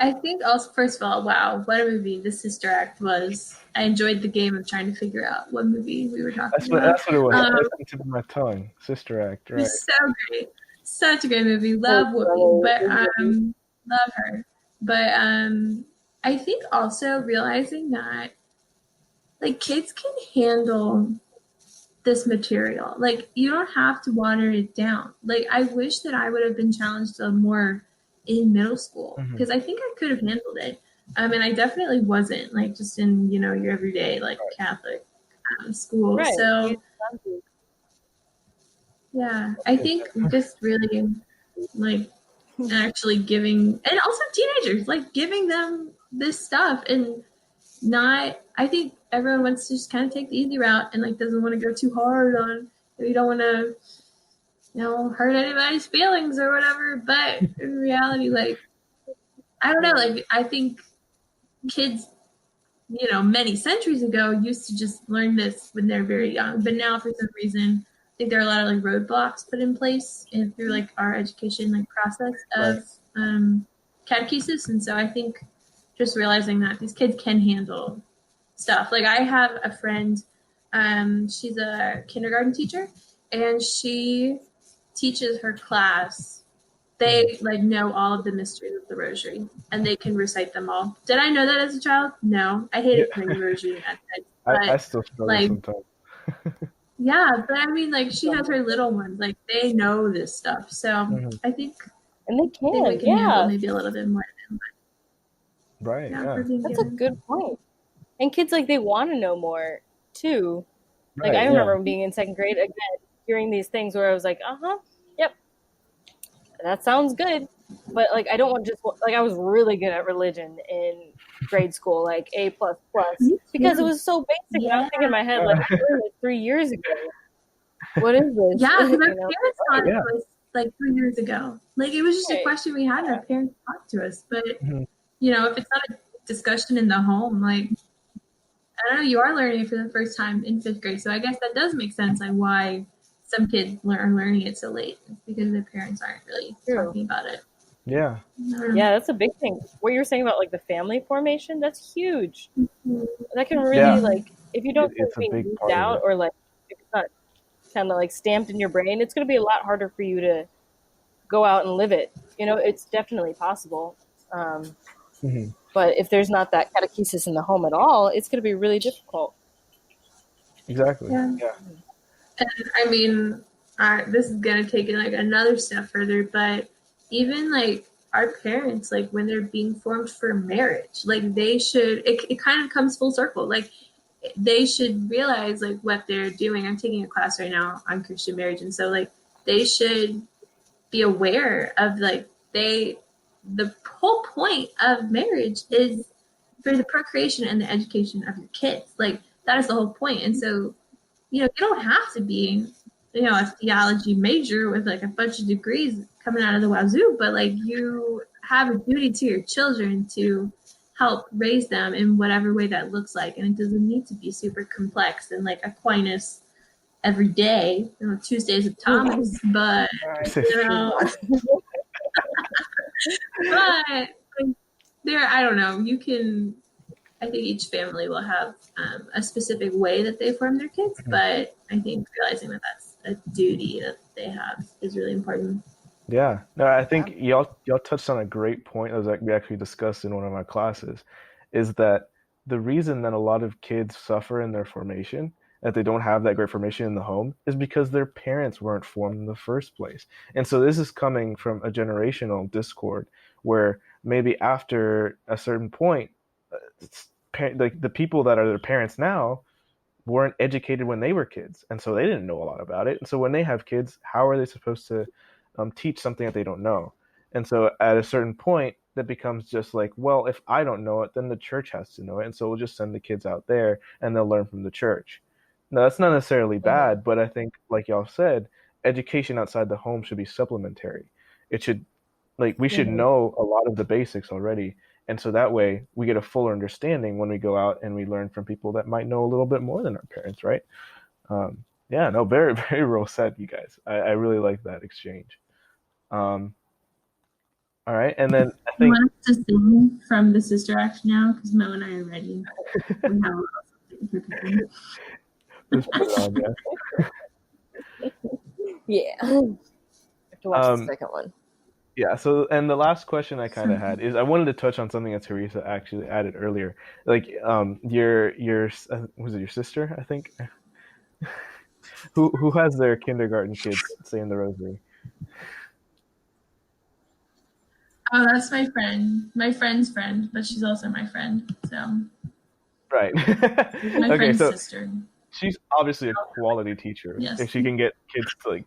I think also, first of all, wow, what a movie this Sister Act was. I enjoyed the game of trying to figure out what movie we were talking about. That's what it was. That's on the tip of my tongue. Sister Act, right? It was so great. Such a great movie. Love Whoopi, but love her. But I think also realizing that like kids can handle this material. Like you don't have to water it down. Like I wish that I would have been challenged more in middle school because I think I could have handled it. And I definitely wasn't like just in, your everyday like Catholic school. Right. So yeah, I think just really like actually giving, and also teenagers, like giving them this stuff and not, I think everyone wants to just kind of take the easy route and like doesn't want to go too hard on, you don't want to, hurt anybody's feelings or whatever. But in reality, like, I don't know, like I think kids, many centuries ago used to just learn this when they're very young. But now for some reason, I think there are a lot of like roadblocks put in place and through like our education like process of catechesis. And so I think just realizing that these kids can handle stuff. Like I have a friend, she's a kindergarten teacher and she teaches her class. They like know all of the mysteries of the rosary and they can recite them all. Did I know that as a child? No, I hated praying the rosary at night. I still struggle sometimes. Yeah, but like she has her little ones, like they know this stuff. So I think, and they can, we can handle maybe a little bit more. Right. Yeah. That's a good point. And kids like they want to know more too. Like I remember being in second grade again, hearing these things where I was like, yep, that sounds good. But like I don't want just like I was really good at religion in grade school, like A++, because it was so basic. And I was thinking in my head like 3 years ago. What is this? Yeah, because our parents taught it was like 3 years ago. Like it was just a question we had. Our parents talked to us, but if it's not a discussion in the home, like I don't know, you are learning it for the first time in 5th grade. So I guess that does make sense, like why some kids are learning it so late. It's because their parents aren't really talking about it. Yeah. Yeah, that's a big thing. What you were saying about like the family formation, that's huge. That can really like if you don't think being moved out or like if it's not kind of like stamped in your brain, it's going to be a lot harder for you to go out and live it. It's definitely possible. But if there's not that catechesis in the home at all, it's going to be really difficult. Exactly. Yeah. And this is going to take it like another step further, but even like our parents, like when they're being formed for marriage, like they should, it kind of comes full circle. Like they should realize like what they're doing. I'm taking a class right now on Christian marriage. And so like they should be aware of like the whole point of marriage is for the procreation and the education of your kids. Like that is the whole point. And so, you don't have to be, a theology major with like a bunch of degrees coming out of the wazoo, but like you have a duty to your children to help raise them in whatever way that looks like. And it doesn't need to be super complex and like Aquinas every day, Tuesdays of Thomas, but but there, I don't know, I think each family will have a specific way that they form their kids, but I think realizing that that's a duty that they have is really important. Yeah, no, I think y'all touched on a great point that was like we actually discussed in one of my classes, is that the reason that a lot of kids suffer in their formation, that they don't have that great formation in the home, is because their parents weren't formed in the first place. And so this is coming from a generational discord where maybe after a certain point, like the people that are their parents now weren't educated when they were kids, and so they didn't know a lot about it. And so when they have kids, how are they supposed to teach something that they don't know? And so at a certain point, that becomes just like, well, if I don't know it, then the church has to know it, and so we'll just send the kids out there, and they'll learn from the church. Now that's not necessarily bad, but I think, like y'all said, education outside the home should be supplementary. It should, like, we should know a lot of the basics already, and so that way we get a fuller understanding when we go out and we learn from people that might know a little bit more than our parents, right? Yeah, no, very, very well said, you guys. I really like that exchange. All right, and then I You think want us to sing from the Sister Act now? Because Mo and I are ready. We have a little something for people. let's put it on, yeah. Yeah. I have to watch the second one. Yeah, so and the last question I kind of had is I wanted to touch on something that Teresa actually added earlier. Like your was it your sister, I think? who has their kindergarten kids saying the rosary? Oh, that's my friend. My friend's friend, but she's also my friend. So Right. my Okay, friend's so sister. she's obviously a quality teacher. Yes. If she can get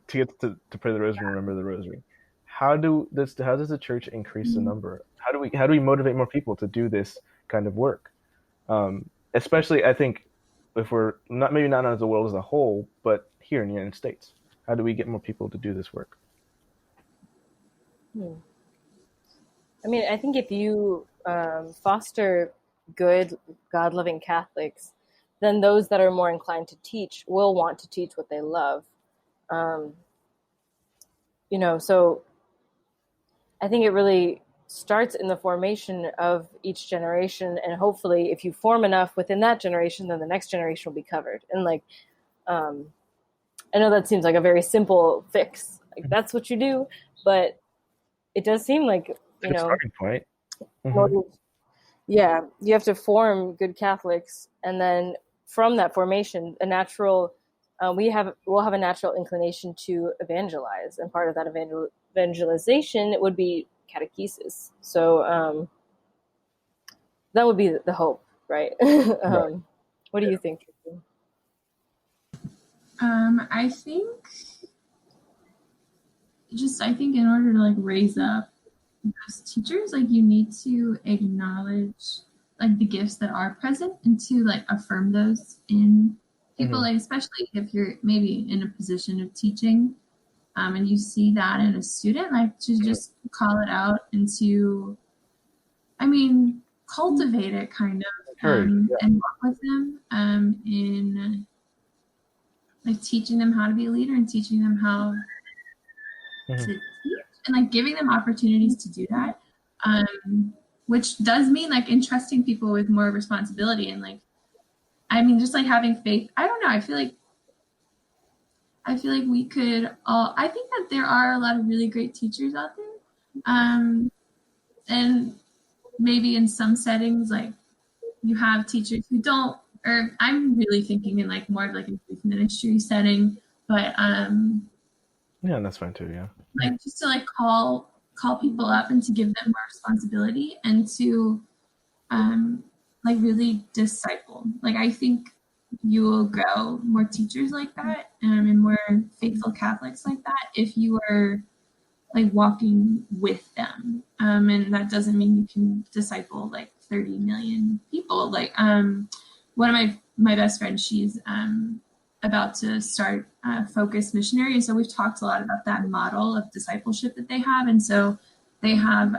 kids to pray the rosary and remember the rosary. How does the church increase the number? How do we motivate more people to do this kind of work? Especially, I think, if we're maybe not as the world as a whole, but here in the United States, how do we get more people to do this work? I mean, I think if you foster good, God-loving Catholics, then those that are more inclined to teach will want to teach what they love. So I think it really starts in the formation of each generation, and hopefully if you form enough within that generation, then the next generation will be covered. And I know that seems like a very simple fix. Like, that's what you do, but it does seem like, Starting point. Yeah, you have to form good Catholics, and then from that formation, we'll have a natural inclination to evangelize, and part of that evangelization would be catechesis. So that would be the hope, right? What do you think? I think in order to raise up those teachers, you need to acknowledge the gifts that are present and to affirm those in people, especially if you're maybe in a position of teaching, and you see that in a student, to just call it out and to, cultivate it kind of, and work with them in teaching them how to be a leader and teaching them how to teach, and giving them opportunities to do that, which does mean entrusting people with more responsibility and just having faith. I don't know. I feel like we could all. I think that there are a lot of really great teachers out there, and maybe in some settings you have teachers who don't. Or I'm really thinking in more of a youth ministry setting, but yeah, that's fine too. Yeah, just to call people up and to give them more responsibility and to really disciple. I think you will grow more teachers like that, and more faithful Catholics like that if you are walking with them, and that doesn't mean you can disciple 30 million people. One of my best friends, she's about to start Focus Missionary, and so we've talked a lot about that model of discipleship that they have. And so they have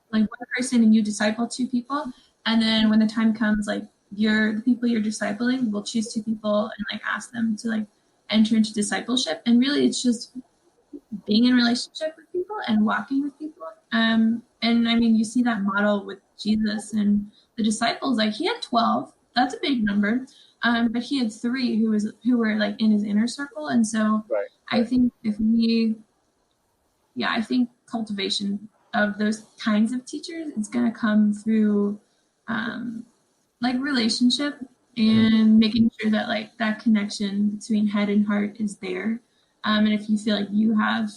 one person, and you disciple two people, and then when the time comes, the people you're discipling will choose two people and ask them to enter into discipleship. And really, it's just being in relationship with people and walking with people. And you see that model with Jesus and the disciples. He had 12. That's a big number. But he had 3 who were in his inner circle. And so I think if we yeah, I think cultivation of those kinds of teachers is going to come through like relationship and making sure that like that connection between head and heart is there. And if you feel like you have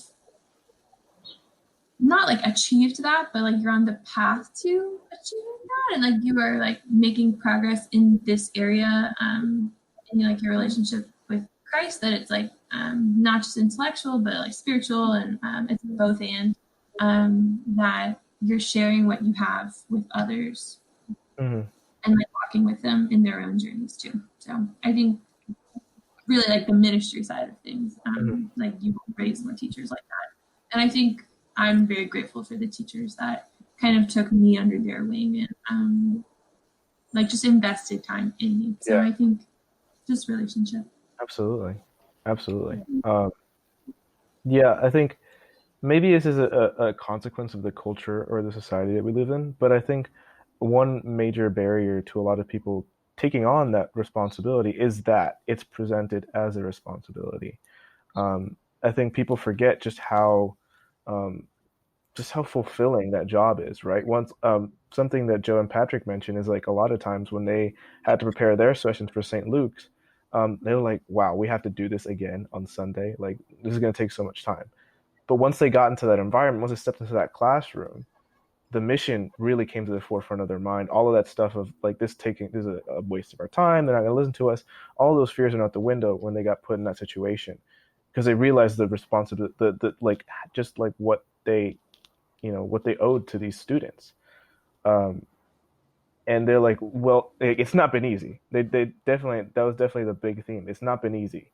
not like achieved that, but like you're on the path to achieving that, and like you are like making progress in this area, in like your relationship with Christ, that it's like not just intellectual but like spiritual, and it's both, and that you're sharing what you have with others, and like walking with them in their own journeys too. So I think really like the ministry side of things, like you will raise more teachers like that, and I think I'm very grateful for the teachers that kind of took me under their wing and like just invested time in me. So I think just relationship. Absolutely. Yeah, I think maybe this is a consequence of the culture or the society that we live in, but I think one major barrier to a lot of people taking on that responsibility is that it's presented as a responsibility. I think people forget just how fulfilling that job is, right? Once something that Joe and Patrick mentioned is like a lot of times when they had to prepare their sessions for St. Luke's, they were like, wow, we have to do this again on Sunday. Like, this is going to take so much time. But once they got into that environment, once they stepped into that classroom, the mission really came to the forefront of their mind. All of that stuff of like this is a waste of our time. They're not going to listen to us. All those fears are out the window when they got put in that situation, because they realized the responsibility, like just like what they owed to these students. And they're like, well, it's not been easy. They definitely, that was definitely the big theme. It's not been easy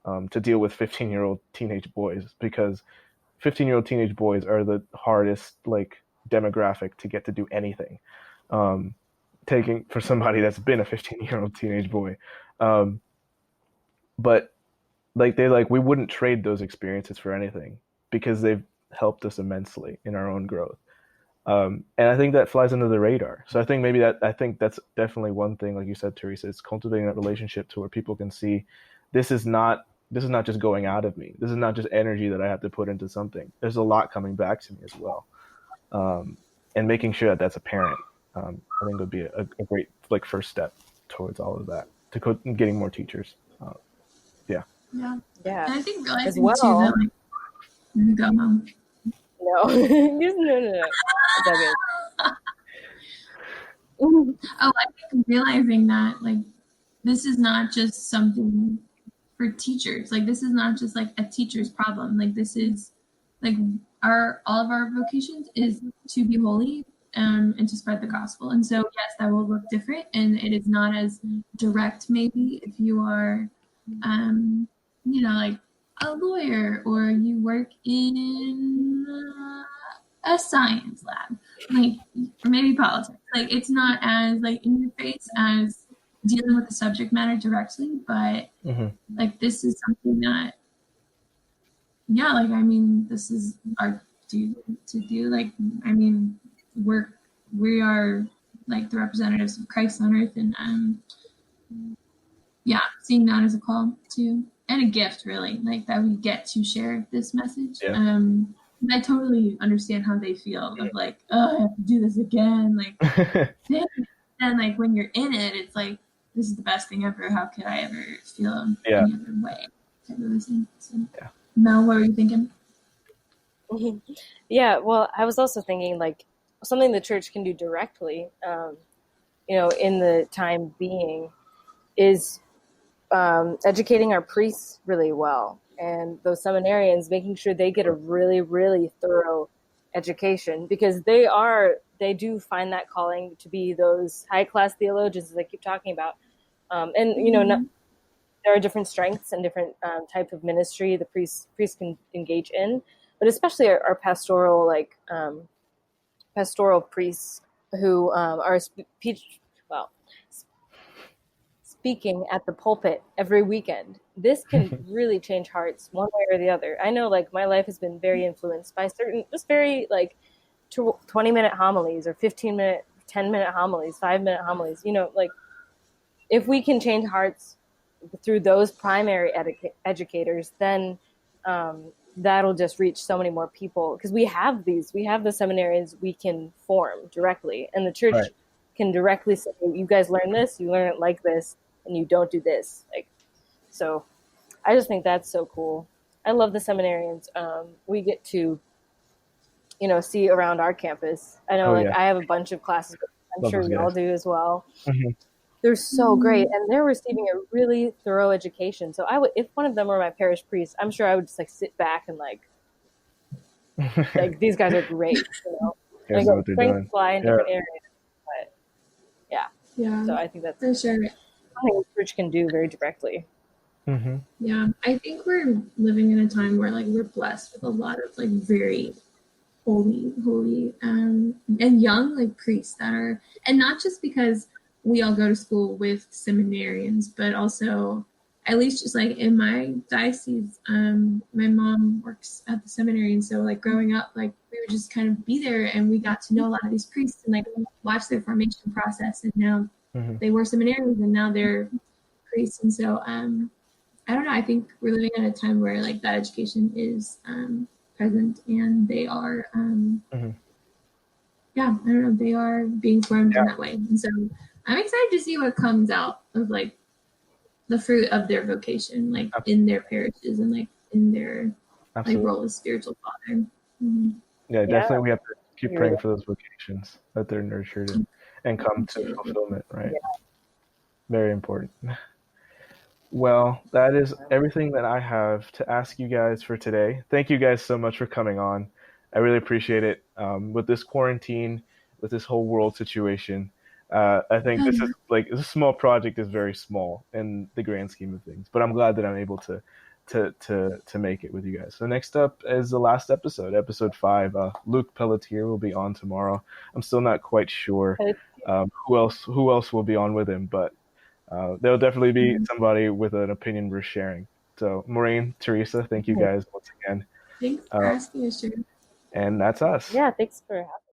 to deal with 15-year-old teenage boys, because 15-year-old teenage boys are the hardest like demographic to get to do anything. Taking for somebody that's been a 15-year-old teenage boy. But like we wouldn't trade those experiences for anything, because they've helped us immensely in our own growth. And I think that flies under the radar. So I think that's definitely one thing, like you said, Teresa, it's cultivating that relationship to where people can see this is not just going out of me. This is not just energy that I have to put into something. There's a lot coming back to me as well. And making sure that that's apparent, I think would be a great like first step towards all of that, to getting more teachers. Yeah. And I think realizing as well, too that like, you go, Mom. No. No. It's okay. Oh, I think realizing that like this is not just something for teachers. Like this is not just like a teacher's problem. Like this is like all of our vocations is to be holy and to spread the gospel. And so yes, that will look different, and it is not as direct maybe if you are like a lawyer or you work in a science lab, like, or maybe politics. Like it's not as like in your face as dealing with the subject matter directly, but like this is something that like I mean this is our duty to do. Like I mean we are like the representatives of Christ on earth, and seeing that as a call to, and a gift really, like that we get to share this message. I totally understand how they feel of like, oh, I have to do this again, like and like when you're in it, it's like this is the best thing ever. How could I ever feel any other way? So, Mel, what were you thinking? Yeah, well, I was also thinking like something the church can do directly, in the time being, is educating our priests really well, and those seminarians, making sure they get a really, really thorough education, because they do find that calling to be those high-class theologians that I keep talking about. There are different strengths and different type of ministry the priests can engage in, but especially our pastoral priests who are speaking at the pulpit every weekend. This can really change hearts one way or the other. I know like my life has been very influenced by certain just very like 20-minute homilies or 15-minute, 10-minute homilies, 5-minute homilies. Like if we can change hearts through those primary educators, then that'll just reach so many more people, because we have the seminarians we can form directly, and the church Right. can directly say, you guys learn this, you learn it like this, and you don't do this. Like, so I just think that's so cool. I love the seminarians. We get to, see around our campus. I know, I have a bunch of classes, but I'm Love sure those y'all guys. do as well. Mhm. They're so great, and they're receiving a really thorough education. So if one of them were my parish priest, I'm sure I would just like sit back and like these guys are great. Guys know what they're doing. Fly in different areas, but Yeah. So I think that's for sure. something the church can do very directly. Mm-hmm. Yeah, I think we're living in a time where like we're blessed with a lot of like very holy, and young like priests that are, and not just because we all go to school with seminarians, but also at least just like in my diocese, my mom works at the seminary, and so like growing up, like we would just kind of be there, and we got to know a lot of these priests and like watch their formation process, and now they were seminarians and now they're priests, and so I don't know. I think we're living in a time where like that education is present, and they are, I don't know, they are being formed in that way. And so I'm excited to see what comes out of like the fruit of their vocation, like in their parishes and like in their like role as spiritual father. Mm-hmm. Yeah, definitely. We have to keep praying for those vocations, that they're nurtured and come to fulfillment, right? Yeah. Very important. Well, that is everything that I have to ask you guys for today. Thank you guys so much for coming on. I really appreciate it. With this quarantine, with this whole world situation, I think this is like this small project is very small in the grand scheme of things. But I'm glad that I'm able to make it with you guys. So next up is the last episode, episode 5. Luke Pelletier will be on tomorrow. I'm still not quite sure who else will be on with him, but there'll definitely be somebody with an opinion worth sharing. So Maureen, Teresa, thank you guys once again. Thanks for asking us, Drew. And that's us. Yeah, thanks for having